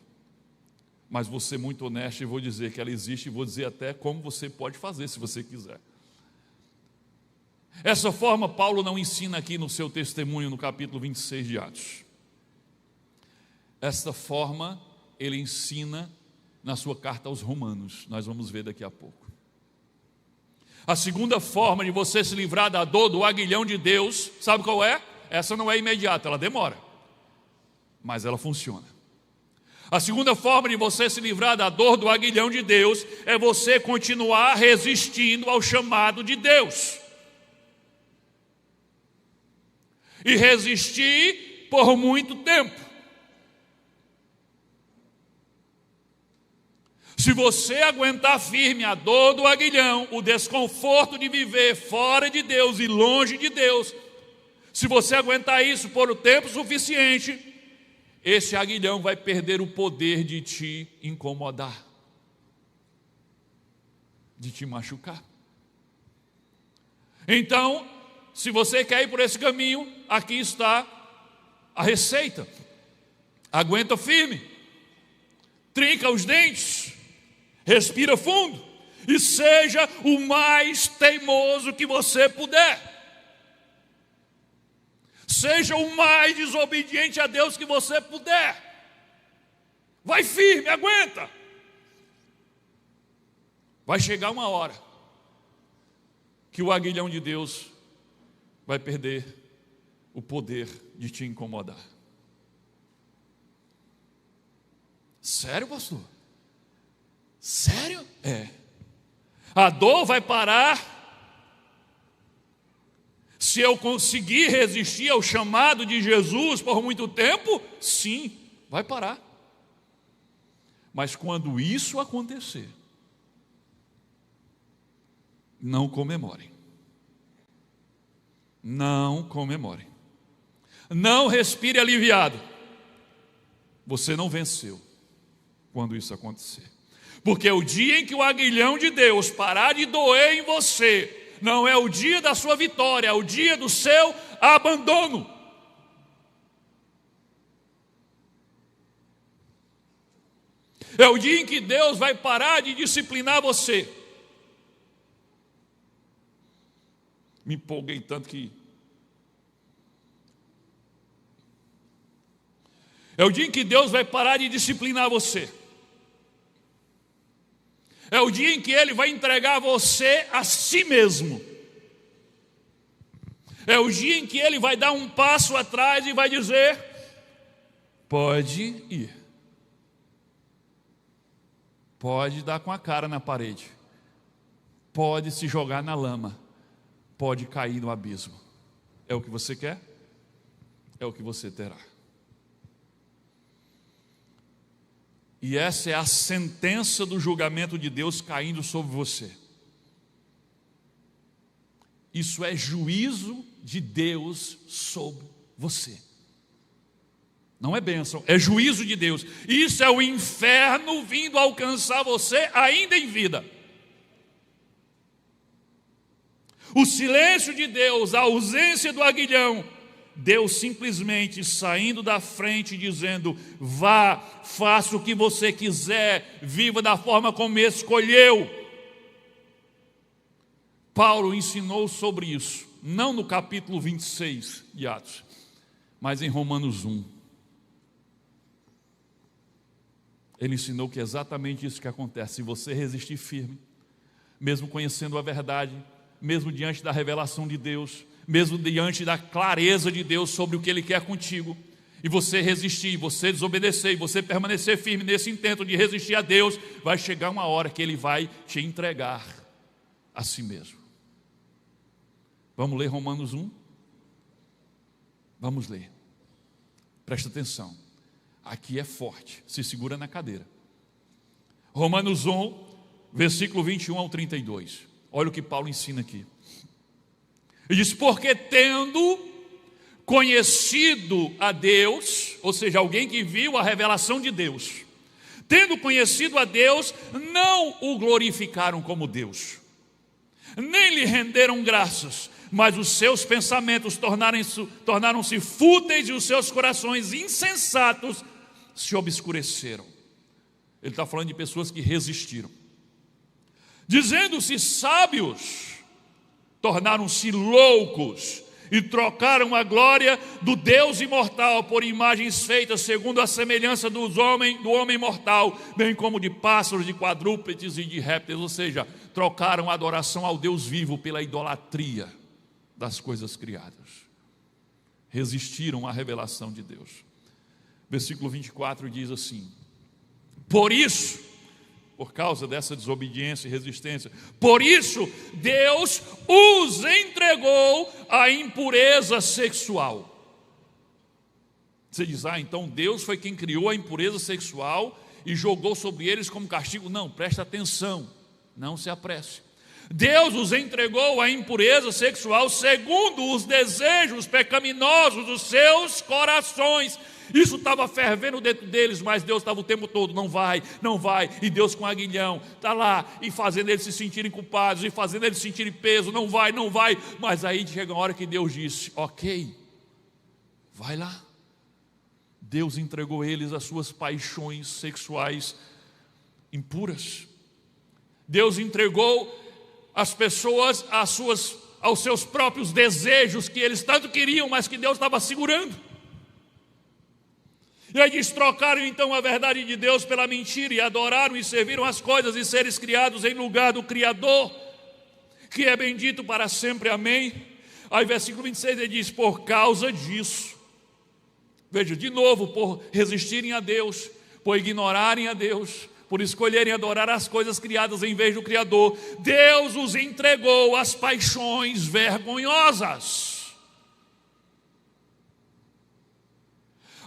Mas vou ser muito honesto e vou dizer que ela existe, e vou dizer até como você pode fazer, se você quiser. Essa forma Paulo não ensina aqui no seu testemunho no capítulo 26 de Atos. Essa forma ele ensina na sua carta aos Romanos. Nós vamos ver daqui a pouco. A segunda forma de você se livrar da dor do aguilhão de Deus, sabe qual é? Essa não é imediata, ela demora, mas ela funciona. A segunda forma de você se livrar da dor do aguilhão de Deus é você continuar resistindo ao chamado de Deus. E resistir por muito tempo. Se você aguentar firme a dor do aguilhão, o desconforto de viver fora de Deus e longe de Deus, se você aguentar isso por um tempo suficiente, esse aguilhão vai perder o poder de te incomodar, de te machucar. Então, se você quer ir por esse caminho, aqui está a receita. Aguenta firme, trinca os dentes, respira fundo e seja o mais teimoso que você puder. Seja o mais desobediente a Deus que você puder. Vai firme, aguenta. Vai chegar uma hora que o aguilhão de Deus vai perder o poder de te incomodar. Sério, pastor? Sério? É. A dor vai parar se eu conseguir resistir ao chamado de Jesus por muito tempo. Sim, vai parar. Mas quando isso acontecer, não comemorem. Não comemorem. Não respire aliviado. Você não venceu quando isso acontecer. Porque o dia em que o aguilhão de Deus parar de doer em você, não é o dia da sua vitória, é o dia do seu abandono. É o dia em que Deus vai parar de disciplinar você. Me empolguei tanto que... É o dia em que Deus vai parar de disciplinar você. É o dia em que Ele vai entregar você a si mesmo. É o dia em que Ele vai dar um passo atrás e vai dizer: pode ir. Pode dar com a cara na parede. Pode se jogar na lama. Pode cair no abismo. É o que você quer? É o que você terá. E essa é a sentença do julgamento de Deus caindo sobre você. Isso é juízo de Deus sobre você. Não é bênção, é juízo de Deus. Isso é o inferno vindo alcançar você ainda em vida. O silêncio de Deus, a ausência do aguilhão, Deus simplesmente saindo da frente dizendo: vá, faça o que você quiser, viva da forma como escolheu. Paulo ensinou sobre isso, não no capítulo 26 de Atos, mas em Romanos 1. Ele ensinou que é exatamente isso que acontece. Se você resistir firme, mesmo conhecendo a verdade, mesmo diante da revelação de Deus, mesmo diante da clareza de Deus sobre o que Ele quer contigo, e você resistir, você desobedecer, e você permanecer firme nesse intento de resistir a Deus, vai chegar uma hora que Ele vai te entregar a si mesmo. Vamos ler Romanos 1? Vamos ler. Presta atenção. Aqui é forte, se segura na cadeira. Romanos 1, versículo 21 ao 32. Olha o que Paulo ensina aqui. Ele diz: porque tendo conhecido a Deus, ou seja, alguém que viu a revelação de Deus, tendo conhecido a Deus, não o glorificaram como Deus, nem lhe renderam graças, mas os seus pensamentos tornaram-se fúteis e os seus corações insensatos se obscureceram. Ele está falando de pessoas que resistiram. Dizendo-se sábios, tornaram-se loucos e trocaram a glória do Deus imortal por imagens feitas segundo a semelhança do homem mortal, bem como de pássaros, de quadrúpedes e de répteis. Ou seja, trocaram a adoração ao Deus vivo pela idolatria das coisas criadas. Resistiram à revelação de Deus. Versículo 24 diz assim: por isso, por causa dessa desobediência e resistência, por isso Deus os entregou à impureza sexual. Você diz: então Deus foi quem criou a impureza sexual e jogou sobre eles como castigo. Não, presta atenção, não se apresse. Deus os entregou à impureza sexual segundo os desejos pecaminosos dos seus corações. Isso estava fervendo dentro deles, mas Deus estava o tempo todo: não vai, não vai. E Deus com aguilhão está lá e fazendo eles se sentirem culpados e fazendo eles sentirem peso: não vai, não vai. Mas aí chega uma hora que Deus disse: ok, vai lá. Deus entregou eles às suas paixões sexuais impuras. Deus entregou as pessoas aos seus próprios desejos que eles tanto queriam, mas que Deus estava segurando. E aí diz: trocaram então a verdade de Deus pela mentira e adoraram e serviram as coisas e seres criados em lugar do Criador, que é bendito para sempre, amém. Aí versículo 26 ele diz: por causa disso, veja, de novo, por resistirem a Deus, por ignorarem a Deus, por escolherem adorar as coisas criadas em vez do Criador, Deus os entregou às paixões vergonhosas.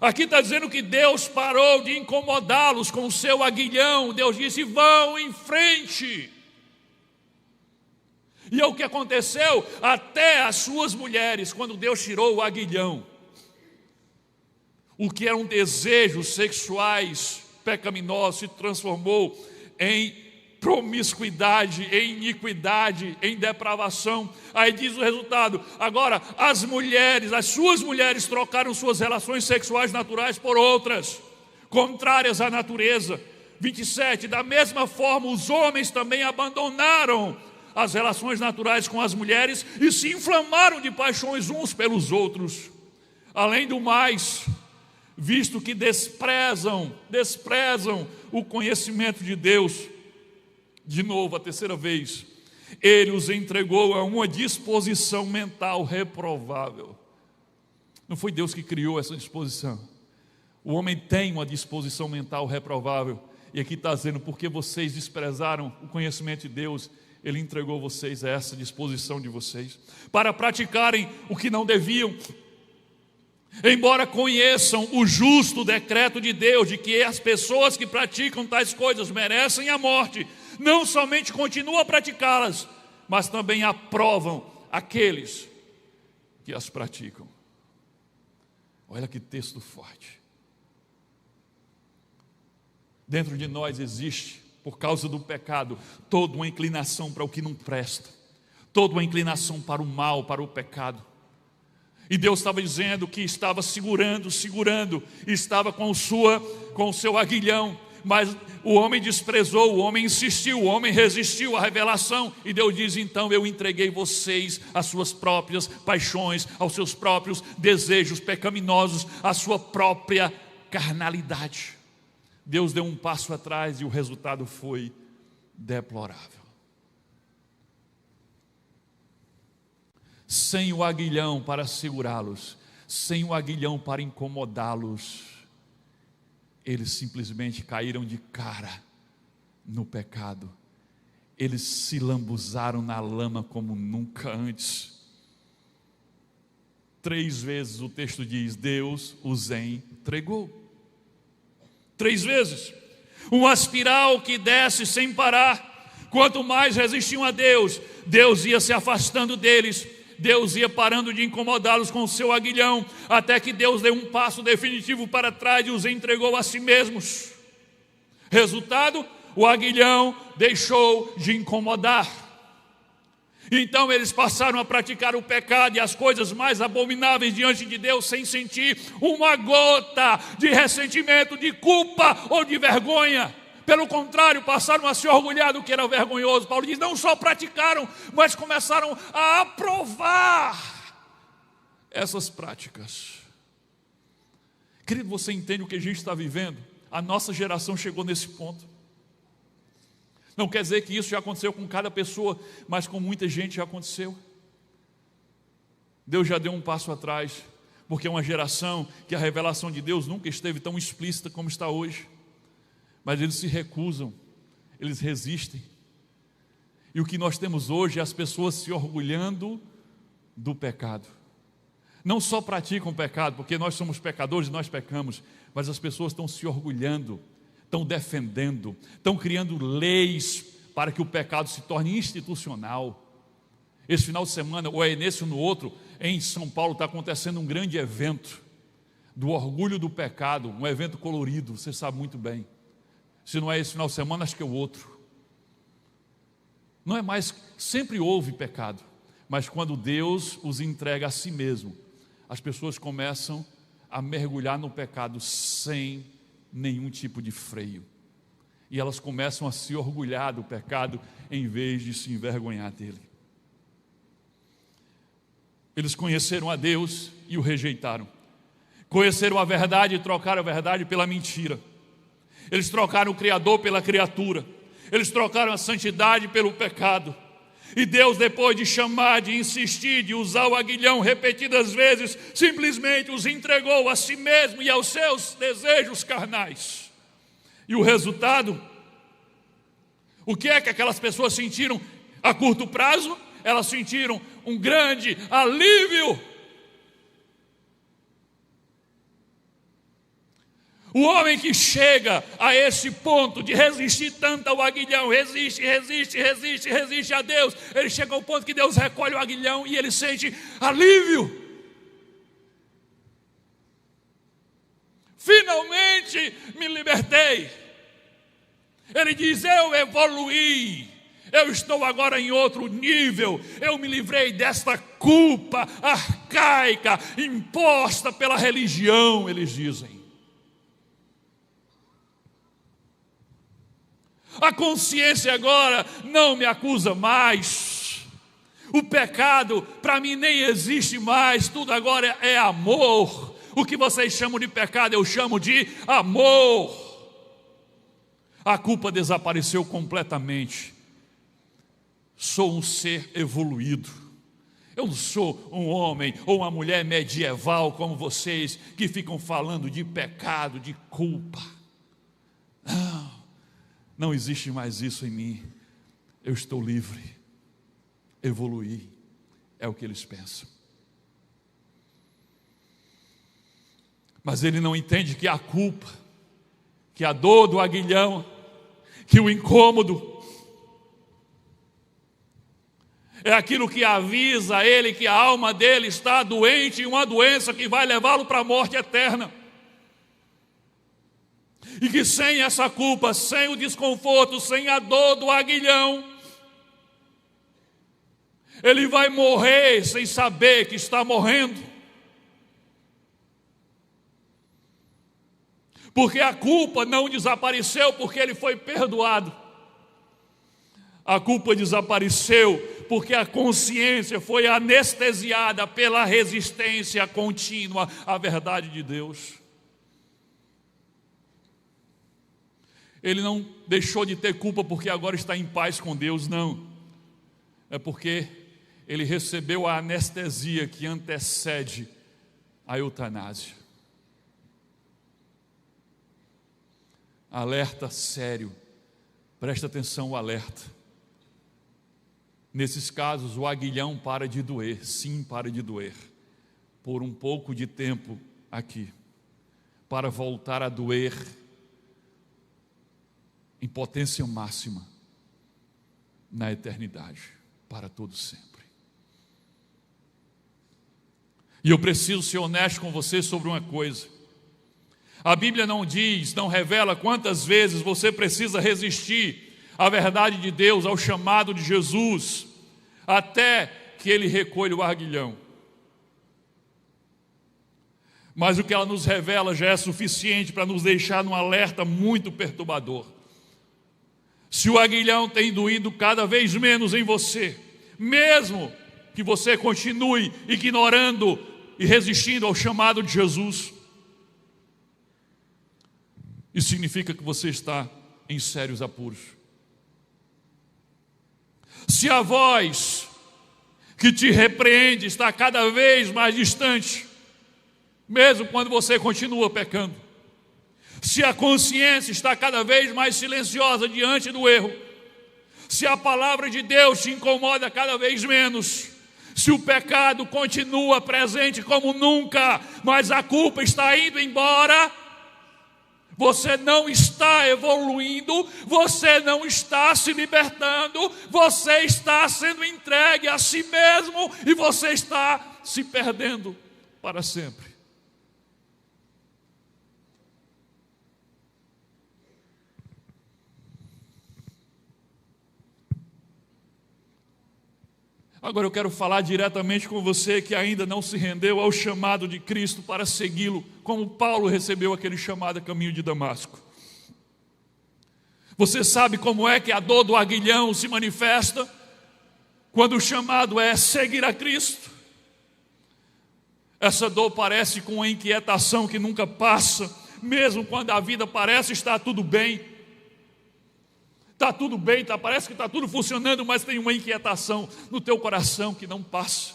Aqui está dizendo que Deus parou de incomodá-los com o seu aguilhão. Deus disse: vão em frente. E é o que aconteceu até as suas mulheres, quando Deus tirou o aguilhão. O que eram desejos sexuais pecaminosos se transformou em promiscuidade, em iniquidade, em depravação. Aí diz o resultado: agora as mulheres, as suas mulheres trocaram suas relações sexuais naturais por outras, contrárias à natureza, 27, da mesma forma os homens também abandonaram as relações naturais com as mulheres e se inflamaram de paixões uns pelos outros. Além do mais, visto que desprezam o conhecimento de Deus, de novo, a terceira vez, Ele os entregou a uma disposição mental reprovável. Não foi Deus que criou essa disposição. O homem tem uma disposição mental reprovável. E aqui está dizendo, porque vocês desprezaram o conhecimento de Deus, Ele entregou vocês a essa disposição de vocês, para praticarem o que não deviam. Embora conheçam o justo decreto de Deus, de que as pessoas que praticam tais coisas merecem a morte, não somente continuam a praticá-las, mas também aprovam aqueles que as praticam. Olha que texto forte. Dentro de nós existe, por causa do pecado, toda uma inclinação para o que não presta, toda uma inclinação para o mal, para o pecado. E Deus estava dizendo que estava segurando, estava com o seu aguilhão, mas o homem desprezou, o homem insistiu, o homem resistiu à revelação, e Deus diz, então eu entreguei vocês às suas próprias paixões, aos seus próprios desejos pecaminosos, à sua própria carnalidade. Deus deu um passo atrás e o resultado foi deplorável. Sem o aguilhão para segurá-los, sem o aguilhão para incomodá-los, eles simplesmente caíram de cara no pecado. Eles se lambuzaram na lama como nunca antes. 3 vezes o texto diz, Deus os entregou. 3 vezes, uma espiral que desce sem parar. Quanto mais resistiam a Deus, Deus ia se afastando deles, Deus ia parando de incomodá-los com o seu aguilhão, até que Deus deu um passo definitivo para trás e os entregou a si mesmos. Resultado, o aguilhão deixou de incomodar. Então eles passaram a praticar o pecado e as coisas mais abomináveis diante de Deus, sem sentir uma gota de ressentimento, de culpa ou de vergonha. Pelo contrário, passaram a se orgulhar do que era vergonhoso. Paulo diz, não só praticaram, mas começaram a aprovar essas práticas. Querido, você entende o que a gente está vivendo? A nossa geração chegou nesse ponto. Não quer dizer que isso já aconteceu com cada pessoa, mas com muita gente já aconteceu. Deus já deu um passo atrás, porque é uma geração que a revelação de Deus nunca esteve tão explícita como está hoje. Mas eles se recusam, eles resistem. E o que nós temos hoje é as pessoas se orgulhando do pecado. Não só praticam o pecado, porque nós somos pecadores e nós pecamos, mas as pessoas estão se orgulhando, estão defendendo, estão criando leis para que o pecado se torne institucional. Esse final de semana, ou é nesse ou no outro, em São Paulo está acontecendo um grande evento do orgulho do pecado, um evento colorido, você sabe muito bem. Se não é esse final de semana, acho que é o outro. Não é mais, sempre houve pecado, mas quando Deus os entrega a si mesmo, as pessoas começam a mergulhar no pecado sem nenhum tipo de freio. E elas começam a se orgulhar do pecado em vez de se envergonhar dele. Eles conheceram a Deus e o rejeitaram. Conheceram a verdade e trocaram a verdade pela mentira. Eles trocaram o Criador pela criatura. Eles trocaram a santidade pelo pecado. E Deus, depois de chamar, de insistir, de usar o aguilhão repetidas vezes, simplesmente os entregou a si mesmo e aos seus desejos carnais. E o resultado? O que é que aquelas pessoas sentiram a curto prazo? Elas sentiram um grande alívio. O homem que chega a esse ponto de resistir tanto ao aguilhão, resiste a Deus, ele chega ao ponto que Deus recolhe o aguilhão e ele sente alívio. Finalmente me libertei. Ele diz, eu evoluí, eu estou agora em outro nível, eu me livrei desta culpa arcaica, imposta pela religião, eles dizem. A consciência agora não me acusa mais. O pecado para mim nem existe mais, tudo agora é amor. O que vocês chamam de pecado eu chamo de amor. A culpa desapareceu completamente. Sou um ser evoluído. Eu não sou um homem ou uma mulher medieval como vocês que ficam falando de pecado, de culpa. Não existe mais isso em mim. Eu estou livre. Evoluí. É o que eles pensam. Mas ele não entende que a culpa, que a dor do aguilhão, que o incômodo, é aquilo que avisa a ele que a alma dele está doente, uma doença que vai levá-lo para a morte eterna. E que sem essa culpa, sem o desconforto, sem a dor do aguilhão, ele vai morrer sem saber que está morrendo. Porque a culpa não desapareceu porque ele foi perdoado. A culpa desapareceu porque a consciência foi anestesiada pela resistência contínua à verdade de Deus. Ele não deixou de ter culpa porque agora está em paz com Deus, não. É porque ele recebeu a anestesia que antecede a eutanásia. Alerta sério, presta atenção ao alerta. Nesses casos o aguilhão para de doer, sim, para de doer, por um pouco de tempo aqui, para voltar a doer em potência máxima na eternidade, para todo sempre. E eu preciso ser honesto com você sobre uma coisa. A Bíblia não diz, não revela quantas vezes você precisa resistir à verdade de Deus, ao chamado de Jesus, até que Ele recolha o aguilhão. Mas o que ela nos revela já é suficiente para nos deixar num alerta muito perturbador. Se o aguilhão tem doído cada vez menos em você, mesmo que você continue ignorando e resistindo ao chamado de Jesus, isso significa que você está em sérios apuros. Se a voz que te repreende está cada vez mais distante, mesmo quando você continua pecando, se a consciência está cada vez mais silenciosa diante do erro, se a palavra de Deus te incomoda cada vez menos, se o pecado continua presente como nunca, mas a culpa está indo embora, você não está evoluindo, você não está se libertando, você está sendo entregue a si mesmo e você está se perdendo para sempre. Agora eu quero falar diretamente com você que ainda não se rendeu ao chamado de Cristo para segui-lo, como Paulo recebeu aquele chamado a caminho de Damasco. Você sabe como é que a dor do aguilhão se manifesta? Quando o chamado é seguir a Cristo. Essa dor parece com uma inquietação que nunca passa, mesmo quando a vida parece estar tudo bem. Está tudo bem, parece que está tudo funcionando, mas tem uma inquietação no teu coração que não passa.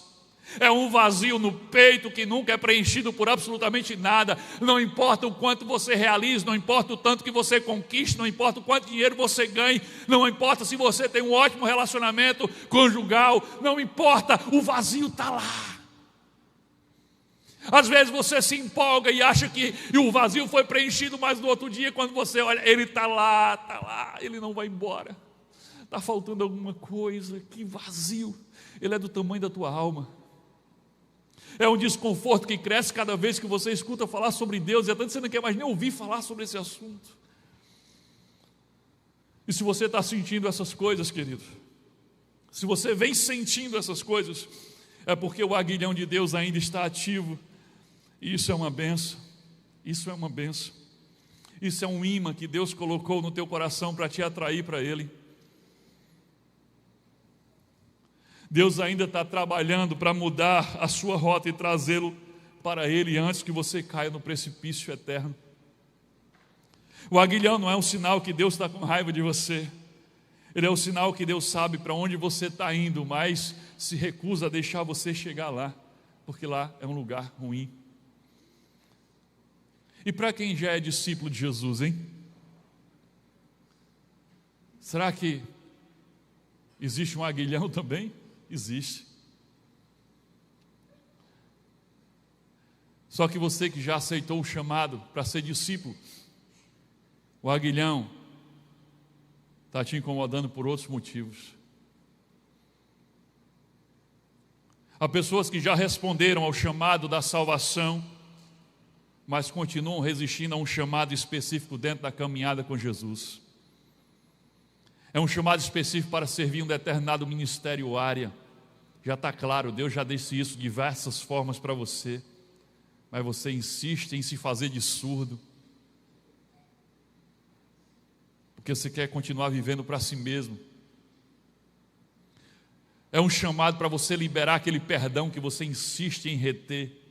É um vazio no peito que nunca é preenchido por absolutamente nada. Não importa o quanto você realiza, não importa o tanto que você conquista, não importa o quanto dinheiro você ganhe, não importa se você tem um ótimo relacionamento conjugal, não importa, o vazio está lá. Às vezes você se empolga e acha que o vazio foi preenchido, mas no outro dia, quando você olha, ele está lá, ele não vai embora. Está faltando alguma coisa, que vazio. Ele é do tamanho da tua alma. É um desconforto que cresce cada vez que você escuta falar sobre Deus, e até você não quer mais nem ouvir falar sobre esse assunto. E se você está sentindo essas coisas, querido, se você vem sentindo essas coisas, é porque o aguilhão de Deus ainda está ativo. E isso é uma benção, isso é uma benção. Isso é um imã que Deus colocou no teu coração para te atrair para Ele. Deus ainda está trabalhando para mudar a sua rota e trazê-lo para Ele antes que você caia no precipício eterno. O aguilhão não é um sinal que Deus está com raiva de você. Ele é um sinal que Deus sabe para onde você está indo, mas se recusa a deixar você chegar lá, porque lá é um lugar ruim. E para quem já é discípulo de Jesus, hein? Será que existe um aguilhão também? Existe. Só que você que já aceitou o chamado para ser discípulo, o aguilhão está te incomodando por outros motivos. Há pessoas que já responderam ao chamado da salvação, mas continuam resistindo a um chamado específico dentro da caminhada com Jesus. É um chamado específico para servir um determinado ministério ou área. Já está claro, Deus já disse isso de diversas formas para você, mas você insiste em se fazer de surdo, porque você quer continuar vivendo para si mesmo. É um chamado para você liberar aquele perdão que você insiste em reter.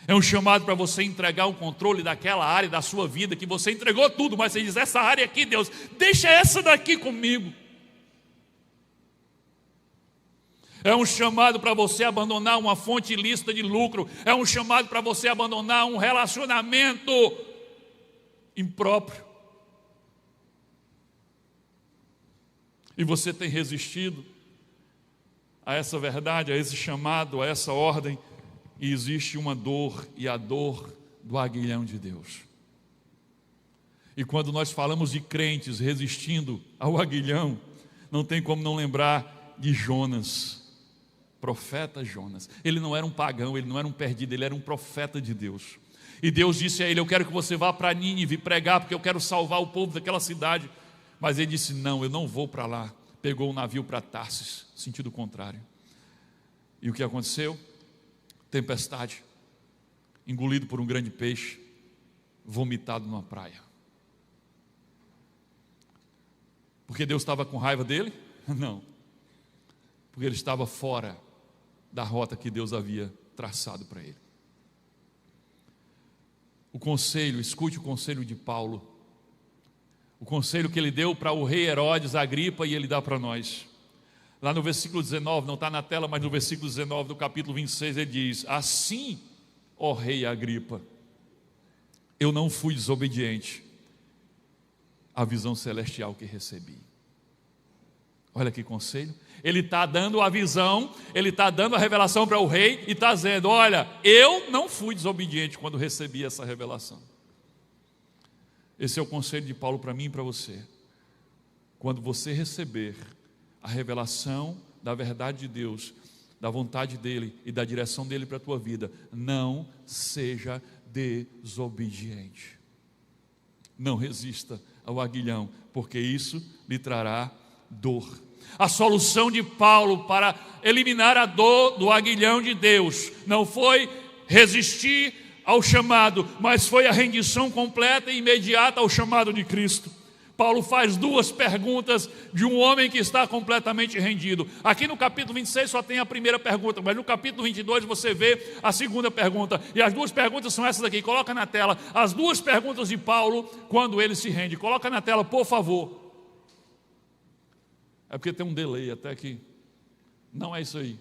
É um chamado para você entregar o controle daquela área da sua vida que você entregou tudo, mas você diz: essa área aqui, Deus, deixa essa daqui comigo. É um chamado para você abandonar uma fonte ilícita de lucro. É um chamado para você abandonar um relacionamento impróprio. E você tem resistido a essa verdade, a esse chamado, a essa ordem, e existe uma dor, e a dor do aguilhão de Deus. E quando nós falamos de crentes resistindo ao aguilhão, não tem como não lembrar de Jonas, profeta Jonas. Ele não era um pagão, ele não era um perdido, ele era um profeta de Deus. E Deus disse a ele: eu quero que você vá para Nínive pregar, porque eu quero salvar o povo daquela cidade. Mas ele disse: não, eu não vou para lá. Pegou um navio para Tarsis, sentido contrário. E o que aconteceu? Tempestade, engolido por um grande peixe, vomitado numa praia. Porque Deus estava com raiva dele? Não. Porque ele estava fora da rota que Deus havia traçado para ele. O conselho, escute o conselho de Paulo. O conselho que ele deu para o rei Herodes Agripa, e ele dá para nós. Lá no versículo 19, não está na tela, mas no versículo 19 do capítulo 26, ele diz: assim, ó rei Agripa, eu não fui desobediente à visão celestial que recebi. Olha que conselho. Ele está dando a visão, ele está dando a revelação para o rei e está dizendo: olha, eu não fui desobediente quando recebi essa revelação. Esse é o conselho de Paulo para mim e para você. Quando você receber a revelação da verdade de Deus, da vontade dele e da direção dele para a tua vida, não seja desobediente. Não resista ao aguilhão, porque isso lhe trará dor. A solução de Paulo para eliminar a dor do aguilhão de Deus não foi resistir ao chamado, mas foi a rendição completa e imediata ao chamado de Cristo. Paulo faz duas perguntas de um homem que está completamente rendido. Aqui no capítulo 26 só tem a primeira pergunta, mas no capítulo 22 você vê a segunda pergunta. E as duas perguntas são essas aqui, coloca na tela. As duas perguntas de Paulo quando ele se rende. Coloca na tela, por favor. É porque tem um delay até que... Não é isso aí.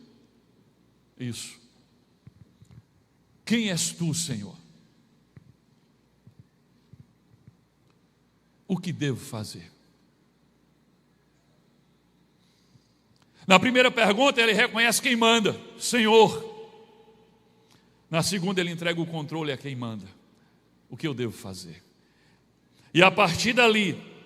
Isso. Quem és tu, Senhor? O que devo fazer? Na primeira pergunta ele reconhece quem manda, Senhor. Na segunda ele entrega o controle a quem manda. O que eu devo fazer? E a partir dali,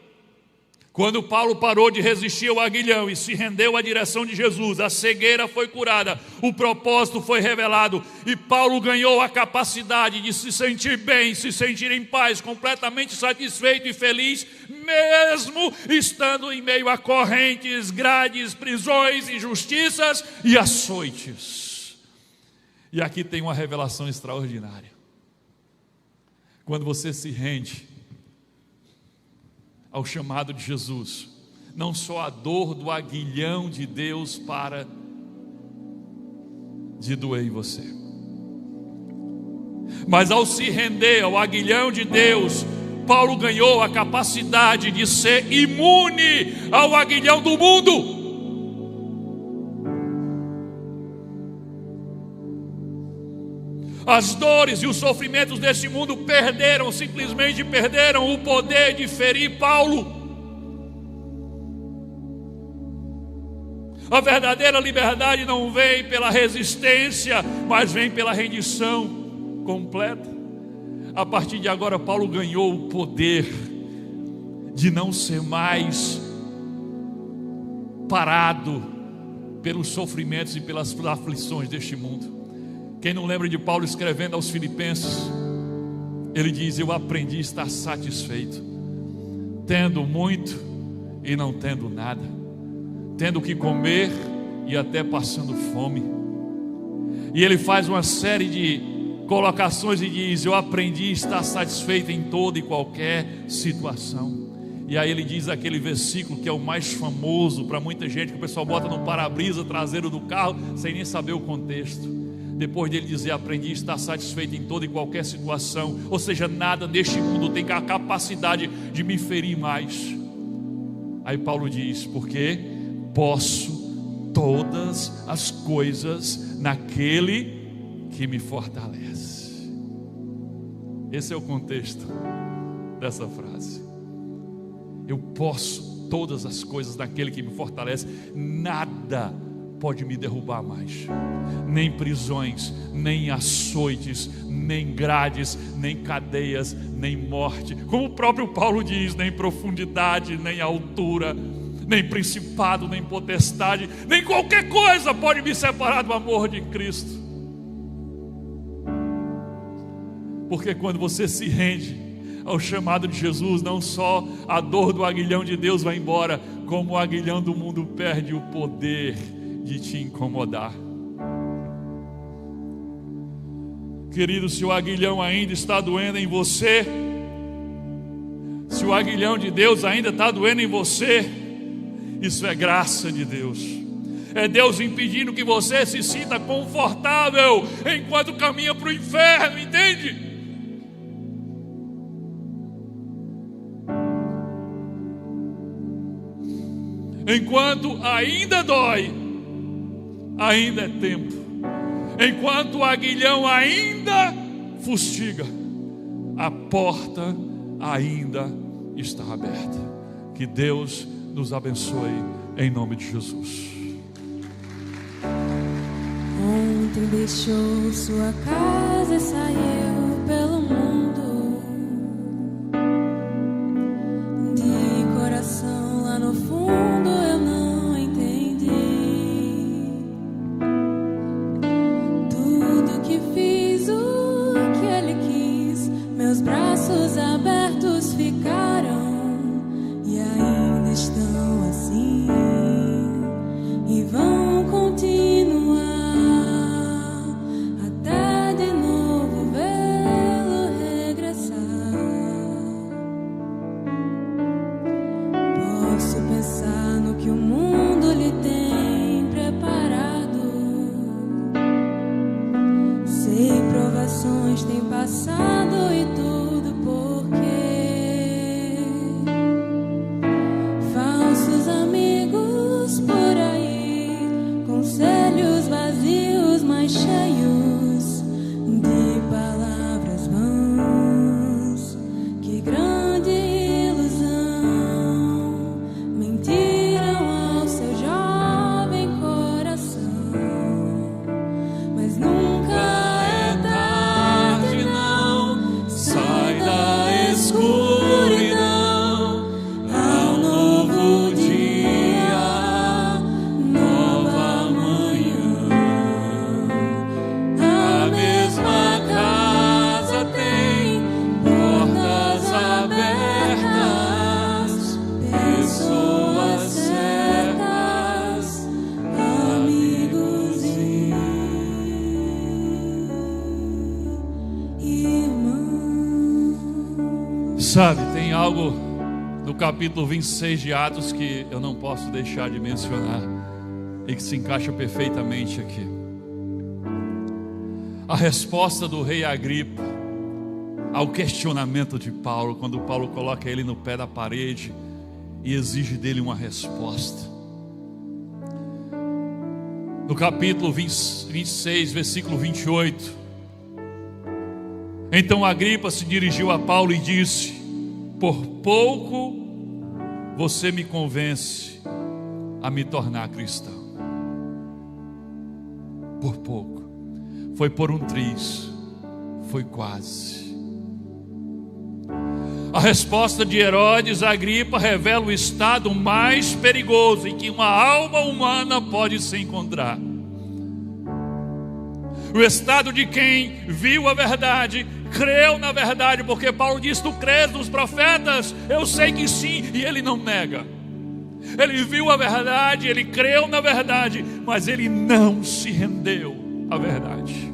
quando Paulo parou de resistir ao aguilhão e se rendeu à direção de Jesus, a cegueira foi curada, o propósito foi revelado e Paulo ganhou a capacidade de se sentir bem, se sentir em paz, completamente satisfeito e feliz, mesmo estando em meio a correntes, grades, prisões, injustiças e açoites. E aqui tem uma revelação extraordinária. Quando você se rende ao chamado de Jesus, não só a dor do aguilhão de Deus para de doer em você, mas ao se render ao aguilhão de Deus, Paulo ganhou a capacidade de ser imune ao aguilhão do mundo. As dores e os sofrimentos desse mundo simplesmente perderam o poder de ferir Paulo. A verdadeira liberdade não vem pela resistência, mas vem pela rendição completa. A partir de agora, Paulo ganhou o poder de não ser mais parado pelos sofrimentos e pelas aflições deste mundo. Quem não lembra de Paulo escrevendo aos Filipenses, ele diz: eu aprendi a estar satisfeito, tendo muito e não tendo nada, tendo o que comer e até passando fome. E ele faz uma série de colocações e diz: eu aprendi a estar satisfeito em toda e qualquer situação. E aí ele diz aquele versículo que é o mais famoso para muita gente, que o pessoal bota no para-brisa traseiro do carro sem nem saber o contexto. Depois dele dizer: aprendi a estar satisfeito em toda e qualquer situação, ou seja, nada deste mundo tem a capacidade de me ferir mais. Aí Paulo diz: porque posso todas as coisas naquele que me fortalece. Esse é o contexto dessa frase. Eu posso todas as coisas naquele que me fortalece. Nada pode me derrubar mais, nem prisões, nem açoites, nem grades, nem cadeias, nem morte, como o próprio Paulo diz, nem profundidade, nem altura, nem principado, nem potestade, nem qualquer coisa pode me separar do amor de Cristo. Porque quando você se rende ao chamado de Jesus, não só a dor do aguilhão de Deus vai embora, como o aguilhão do mundo perde o poder de te incomodar. Querido, se o aguilhão ainda está doendo em você, se o aguilhão de Deus ainda está doendo em você, isso é graça de Deus. É Deus impedindo que você se sinta confortável enquanto caminha para o inferno, entende? Enquanto ainda dói, ainda é tempo. Enquanto o aguilhão ainda fustiga, a porta ainda está aberta. Que Deus nos abençoe em nome de Jesus. Ontem deixou sua casa e saiu pelo mundo, de coração lá no fundo eu não entendi tudo que fiz, o que ele quis. Meus braços abertos ficaram e ainda estão assim, e vão continuar até de novo vê-lo regressar. Posso pensar no que o mundo lhe tem preparado, sei provações tem passado e tudo porque falsos amigos por aí, conselhos vazios, mas cheios de palavras vãs. Que grande ilusão, mentiram ao seu jovem coração. Mas nunca é tarde, não, só Sabe, tem algo no capítulo 26 de Atos que eu não posso deixar de mencionar e que se encaixa perfeitamente aqui. A resposta do rei Agripa ao questionamento de Paulo, quando Paulo coloca ele no pé da parede e exige dele uma resposta. No capítulo 26, versículo 28, então Agripa se dirigiu a Paulo e disse: por pouco você me convence a me tornar cristão. Por pouco. Foi por um triz, foi quase. A resposta de Herodes a Agripa revela o estado mais perigoso em que uma alma humana pode se encontrar. O estado de quem viu a verdade, creu na verdade, porque Paulo diz: tu crês nos profetas? Eu sei que sim, e ele não nega. Ele viu a verdade, ele creu na verdade, mas ele não se rendeu à verdade.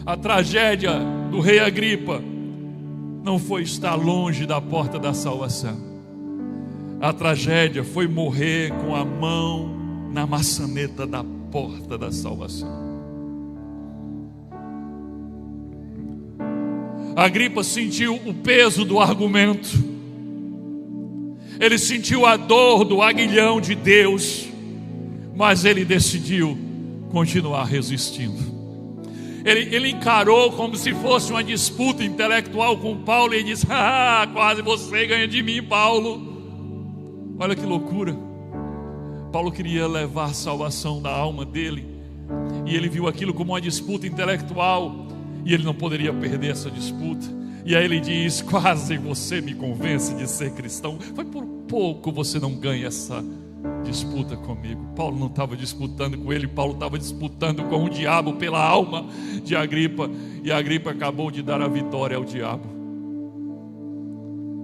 A tragédia do rei Agripa não foi estar longe da porta da salvação. A tragédia foi morrer com a mão na maçaneta da porta da salvação. Agripa sentiu o peso do argumento. Ele sentiu a dor do aguilhão de Deus, mas ele decidiu continuar resistindo. Ele encarou como se fosse uma disputa intelectual com Paulo e disse: quase você ganha de mim, Paulo. Olha que loucura. Paulo queria levar a salvação da alma dele, e ele viu aquilo como uma disputa intelectual, e ele não poderia perder essa disputa. E aí ele diz: quase você me convence de ser cristão. Foi por pouco você não ganha essa disputa comigo. Paulo não estava disputando com ele, Paulo estava disputando com o diabo pela alma de Agripa, e Agripa acabou de dar a vitória ao diabo.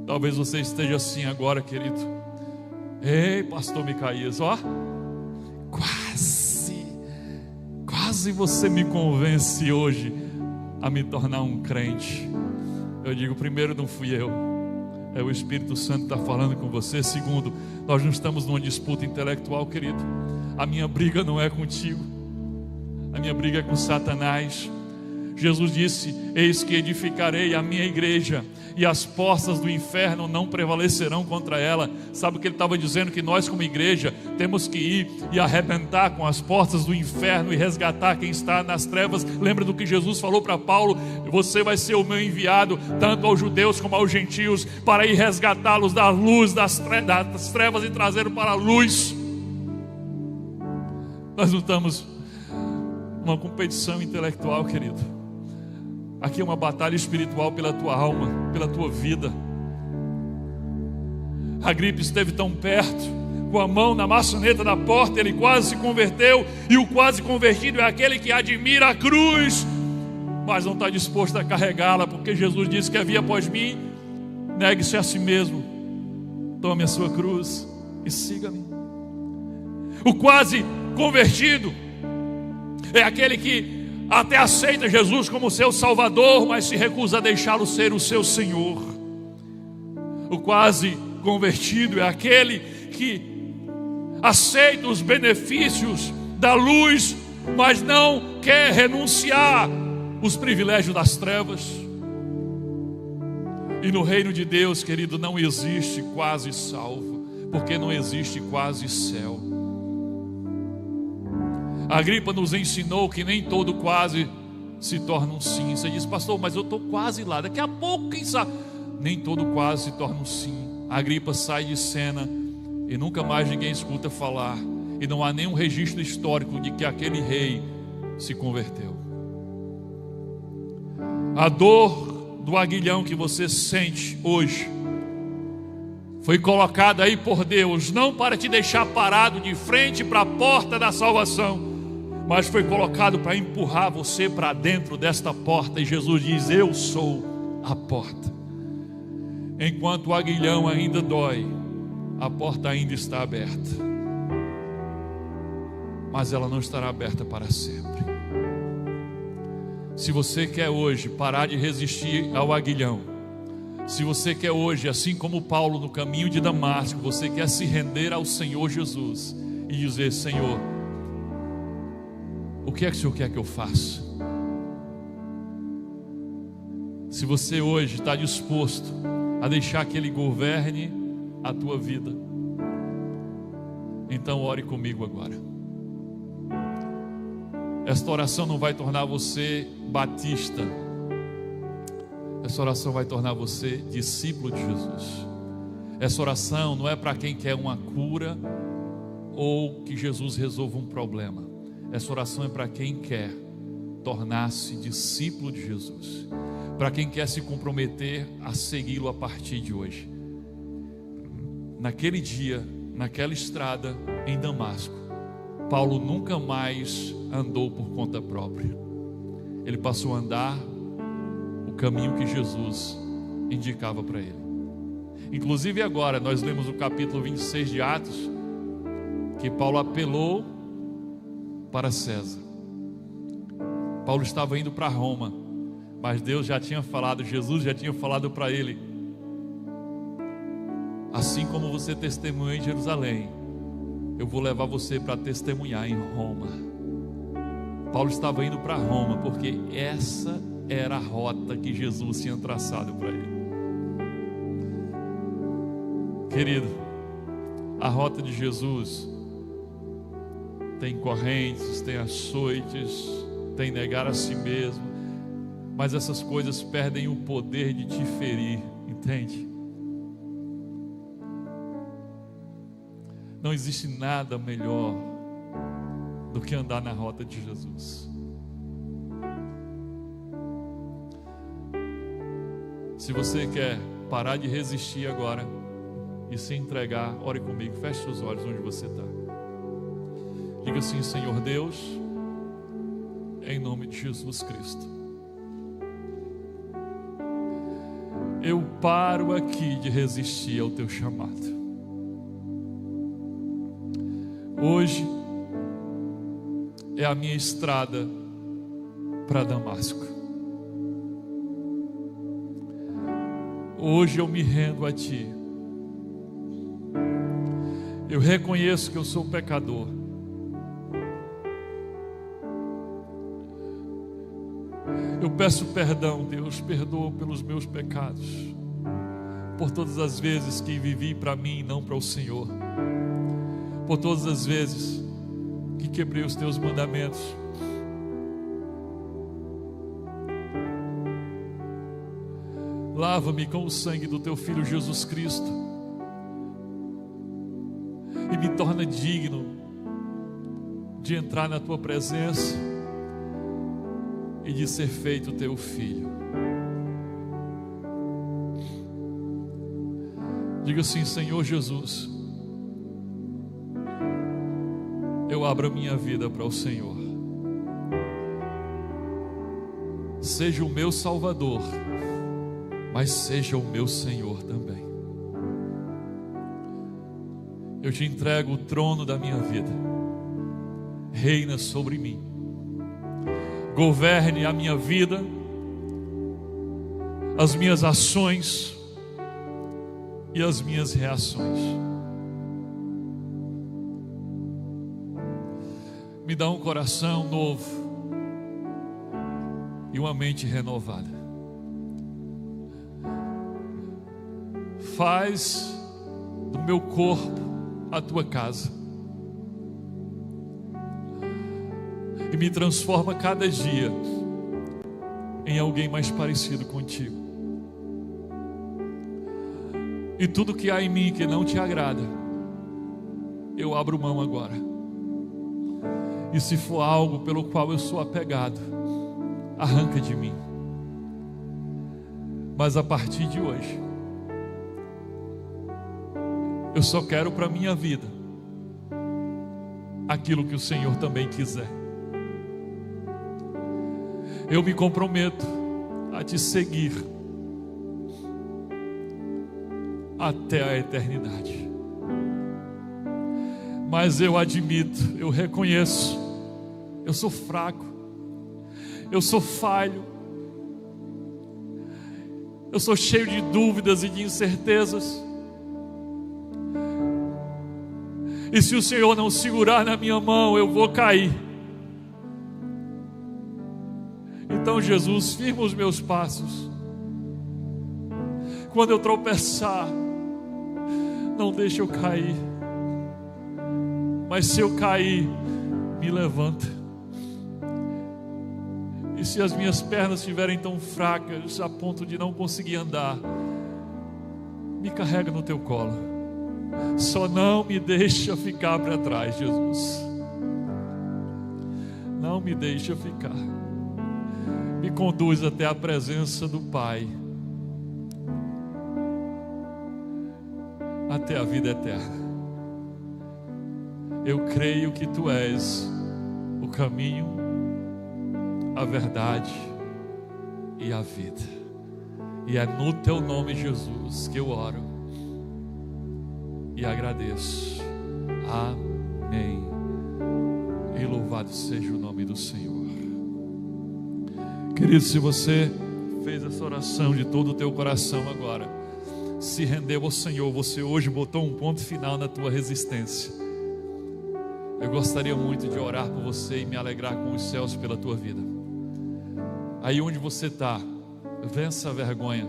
Talvez você esteja assim agora, querido. Ei, pastor Micaías, quase você me convence hoje a me tornar um crente. Eu digo: primeiro, não fui eu, é o Espírito Santo que está falando com você. Segundo, nós não estamos numa disputa intelectual, querido. A minha briga não é contigo, a minha briga é com Satanás. Jesus disse: eis que edificarei a minha igreja, e as portas do inferno não prevalecerão contra ela. Sabe o que ele estava dizendo? Que nós como igreja temos que ir e arrebentar com as portas do inferno e resgatar quem está nas trevas. Lembra do que Jesus falou para Paulo: você vai ser o meu enviado, tanto aos judeus como aos gentios, para ir resgatá-los da luz das trevas e trazê-los para a luz. Nós não estamos numa competição intelectual, querido. Aqui é uma batalha espiritual pela tua alma, pela tua vida. Agripa esteve tão perto, com a mão na maçaneta da porta, ele quase se converteu. E o quase convertido é aquele que admira a cruz, mas não está disposto a carregá-la, porque Jesus disse: quer vir após mim, negue-se a si mesmo, tome a sua cruz e siga-me. O quase convertido é aquele que até aceita Jesus como seu Salvador, mas se recusa a deixá-lo ser o seu Senhor. O quase convertido é aquele que aceita os benefícios da luz, mas não quer renunciar os privilégios das trevas. E no reino de Deus, querido, não existe quase salvo, porque não existe quase céu. A Agripa nos ensinou que nem todo quase se torna um sim. Você diz: pastor, mas eu estou quase lá, daqui a pouco quem sabe. Nem todo quase se torna um sim. A Agripa sai de cena e nunca mais ninguém escuta falar, e não há nenhum registro histórico de que aquele rei se converteu. A dor do aguilhão que você sente hoje foi colocada aí por Deus, não para te deixar parado de frente para a porta da salvação, mas foi colocado para empurrar você para dentro desta porta. E Jesus diz: eu sou a porta. Enquanto o aguilhão ainda dói, a porta ainda está aberta, mas ela não estará aberta para sempre. Se você quer hoje parar de resistir ao aguilhão, Se você quer hoje, assim como Paulo no caminho de Damasco, você quer se render ao Senhor Jesus e dizer: Senhor, o que é que o Senhor quer que eu faça? Se você hoje está disposto a deixar que Ele governe a tua vida, então ore comigo agora. Esta oração não vai tornar você batista. Essa oração vai tornar você discípulo de Jesus. Essa oração não é para quem quer uma cura ou que Jesus resolva um problema. Essa oração é para quem quer tornar-se discípulo de Jesus, para quem quer se comprometer a segui-lo a partir de hoje. Naquele dia, naquela estrada em Damasco, Paulo nunca mais andou por conta própria. Ele passou a andar o caminho que Jesus indicava para ele. Inclusive agora nós lemos o capítulo 26 de Atos, que Paulo apelou para César. Paulo estava indo para Roma, mas Deus já tinha falado, Jesus já tinha falado para ele: assim como você testemunhou em Jerusalém, eu vou levar você para testemunhar em Roma. Paulo estava indo para Roma, porque essa era a rota que Jesus tinha traçado para ele. Querido, a rota de Jesus tem correntes, tem açoites, tem negar a si mesmo, mas essas coisas perdem o poder de te ferir, entende? Não existe nada melhor do que andar na rota de Jesus. Se você quer parar de resistir agora e se entregar, ore comigo, feche seus olhos onde você está. Diga assim: Senhor Deus, em nome de Jesus Cristo, eu paro aqui de resistir ao teu chamado. Hoje é a minha estrada para Damasco. Hoje eu me rendo a Ti. Eu reconheço que eu sou pecador. Eu peço perdão, Deus, perdoa pelos meus pecados, por todas as vezes que vivi para mim e não para o Senhor, por todas as vezes que quebrei os Teus mandamentos. Lava-me com o sangue do Teu Filho Jesus Cristo e me torna digno de entrar na Tua presença e de ser feito Teu Filho. Diga assim: Senhor Jesus, eu abro a minha vida para o Senhor. Seja o meu Salvador, mas seja o meu Senhor também. Eu te entrego o trono da minha vida. Reina sobre mim. Governe a minha vida, as minhas ações e as minhas reações. Me dá um coração novo e uma mente renovada. Faz do meu corpo a tua casa e me transforma cada dia em alguém mais parecido contigo. E tudo que há em mim que não te agrada, eu abro mão agora. E se for algo pelo qual eu sou apegado, arranca de mim. Mas a partir de hoje, eu só quero para a minha vida aquilo que o Senhor também quiser. Eu me comprometo a te seguir até a eternidade. Mas eu admito, eu reconheço, eu sou fraco, eu sou falho, Eu sou cheio de dúvidas e de incertezas. E se o Senhor não segurar na minha mão, eu vou cair. Então, Jesus, firma os meus passos. Quando eu tropeçar, não deixe eu cair. Mas se eu cair, me levanta. E se as minhas pernas estiverem tão fracas a ponto de não conseguir andar, me carrega no teu colo. Só não me deixa ficar para trás, Jesus. Não me deixa ficar. Me conduz até a presença do Pai, até a vida eterna. Eu creio que Tu és o caminho, a verdade e a vida. E é no Teu nome, Jesus, que eu oro e agradeço. Amém. E louvado seja o nome do Senhor. Querido, se você fez essa oração de todo o teu coração agora, se rendeu ao Senhor, você hoje botou um ponto final na tua resistência. Eu gostaria muito de orar por você e me alegrar com os céus pela tua vida. Aí onde você está, vença a vergonha,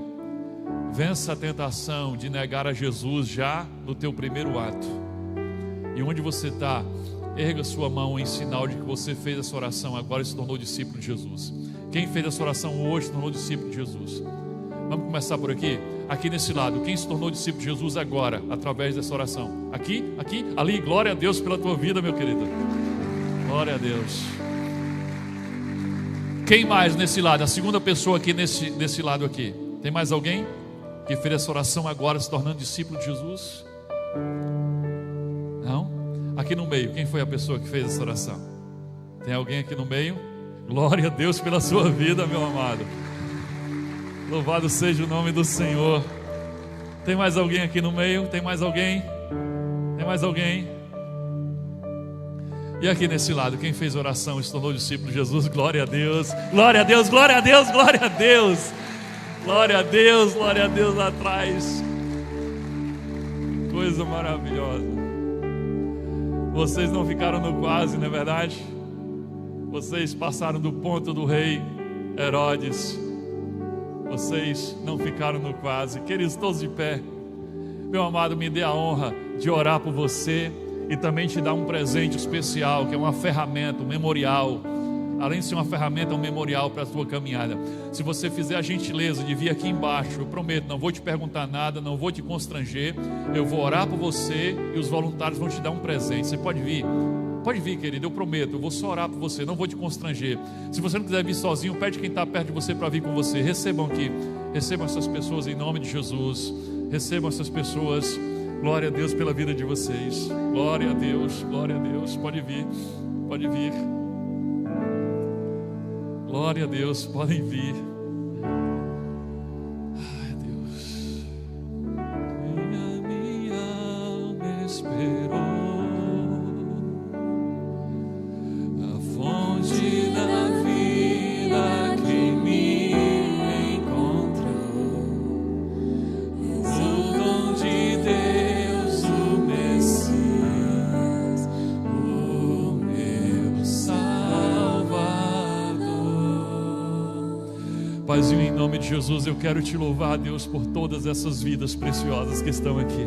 vença a tentação de negar a Jesus já no teu primeiro ato. E onde você está, erga sua mão em sinal de que você fez essa oração agora e se tornou discípulo de Jesus. Quem fez essa oração hoje se tornou discípulo de Jesus. Vamos começar por aqui? Aqui nesse lado, quem se tornou discípulo de Jesus agora, através dessa oração? Aqui, ali, glória a Deus pela tua vida, meu querido. Glória a Deus. Quem mais nesse lado? A segunda pessoa aqui nesse lado aqui. Tem mais alguém que fez essa oração agora, se tornando discípulo de Jesus? Não? Aqui no meio, quem foi a pessoa que fez essa oração? Tem alguém aqui no meio? Glória a Deus pela sua vida, meu amado. Louvado seja o nome do Senhor. Tem mais alguém aqui no meio? Tem mais alguém? Tem mais alguém? E aqui nesse lado, quem fez oração e se tornou discípulo de Jesus? Glória a Deus, glória a Deus, glória a Deus, glória a Deus. Glória a Deus, glória a Deus lá atrás. Coisa maravilhosa. Vocês não ficaram no quase, não é verdade? Vocês passaram do ponto do rei Herodes. Vocês não ficaram no quase. Queridos, todos de pé. Meu amado, me dê a honra de orar por você e também te dar um presente especial, que é uma ferramenta, um memorial. Além de ser uma ferramenta, é um memorial para a tua caminhada. Se você fizer a gentileza de vir aqui embaixo, eu prometo, não vou te perguntar nada, não vou te constranger. Eu vou orar por você e os voluntários vão te dar um presente. Você pode vir? Pode vir, querido, eu prometo, eu vou só orar por você, não vou te constranger. Se você não quiser vir sozinho, pede quem está perto de você para vir com você. Recebam aqui, recebam essas pessoas em nome de Jesus. Recebam essas pessoas. Glória a Deus pela vida de vocês. Glória a Deus, glória a Deus. Pode vir, pode vir. Glória a Deus, podem vir. Ai, Deus. Minha alma esperou. Paizinho, em nome de Jesus, eu quero te louvar, Deus, por todas essas vidas preciosas que estão aqui.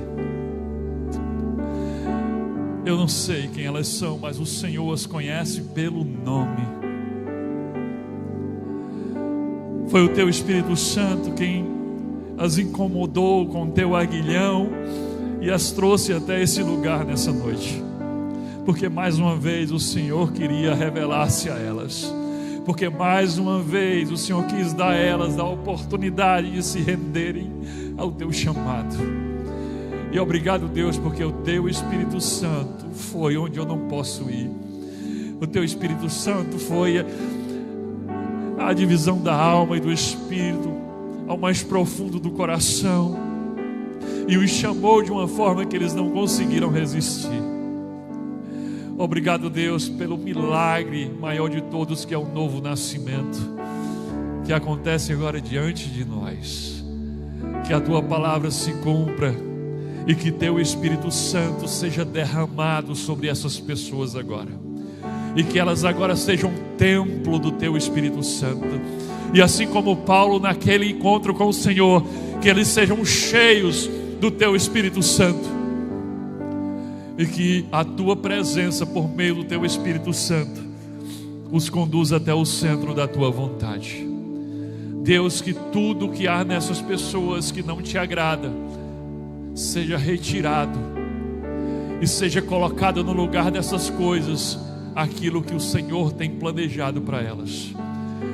Eu não sei quem elas são, mas o Senhor as conhece pelo nome. Foi o teu Espírito Santo quem as incomodou com o teu aguilhão e as trouxe até esse lugar nessa noite. Porque mais uma vez o Senhor queria revelar-se a elas. Porque mais uma vez o Senhor quis dar a elas a oportunidade de se renderem ao teu chamado. E obrigado, Deus, porque o teu Espírito Santo foi onde eu não posso ir. O teu Espírito Santo foi a divisão da alma e do espírito ao mais profundo do coração e os chamou de uma forma que eles não conseguiram resistir. Obrigado, Deus, pelo milagre maior de todos, que é o novo nascimento, que acontece agora diante de nós. que a tua palavra se cumpra e que teu Espírito Santo seja derramado sobre essas pessoas agora, e que elas agora sejam templo do teu Espírito Santo. E assim como Paulo naquele encontro com o Senhor, que eles sejam cheios do teu Espírito Santo, e que a tua presença por meio do teu Espírito Santo os conduza até o centro da tua vontade. Deus, que tudo que há nessas pessoas que não te agrada seja retirado e seja colocado no lugar dessas coisas aquilo que o Senhor tem planejado para elas.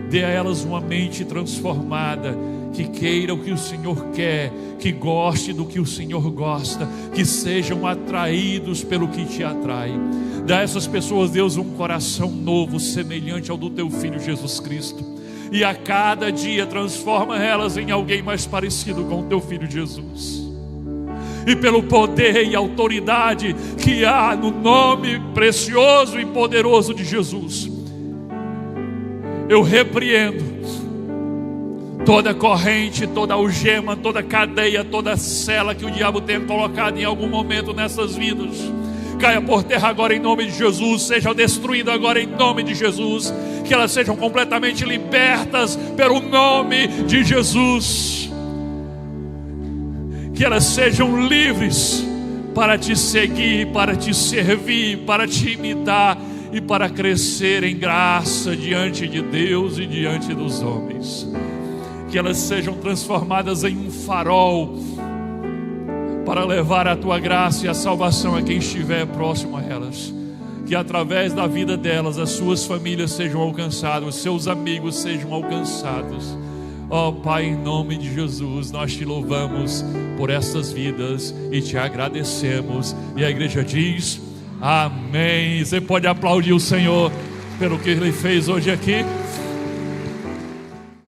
Dê a elas uma mente transformada, que queira o que o Senhor quer, que goste do que o Senhor gosta, que sejam atraídos pelo que te atrai. Dá a essas pessoas, Deus, um coração novo, semelhante ao do teu Filho Jesus Cristo, e a cada dia transforma elas em alguém mais parecido com o teu Filho Jesus. E pelo poder e autoridade que há no nome precioso e poderoso de Jesus, eu repreendo toda corrente, toda algema, toda cadeia, toda cela que o diabo tenha colocado em algum momento nessas vidas. Caia por terra agora em nome de Jesus, seja destruída agora em nome de Jesus, que elas sejam completamente libertas pelo nome de Jesus, que elas sejam livres para te seguir, para te servir, para te imitar e para crescer em graça diante de Deus e diante dos homens. Que elas sejam transformadas em um farol para levar a tua graça e a salvação a quem estiver próximo a elas. Que através da vida delas as suas famílias sejam alcançadas, os seus amigos sejam alcançados. Ó Pai, em nome de Jesus, nós te louvamos por essas vidas e te agradecemos. E a igreja diz: amém. Você pode aplaudir o Senhor pelo que Ele fez hoje aqui?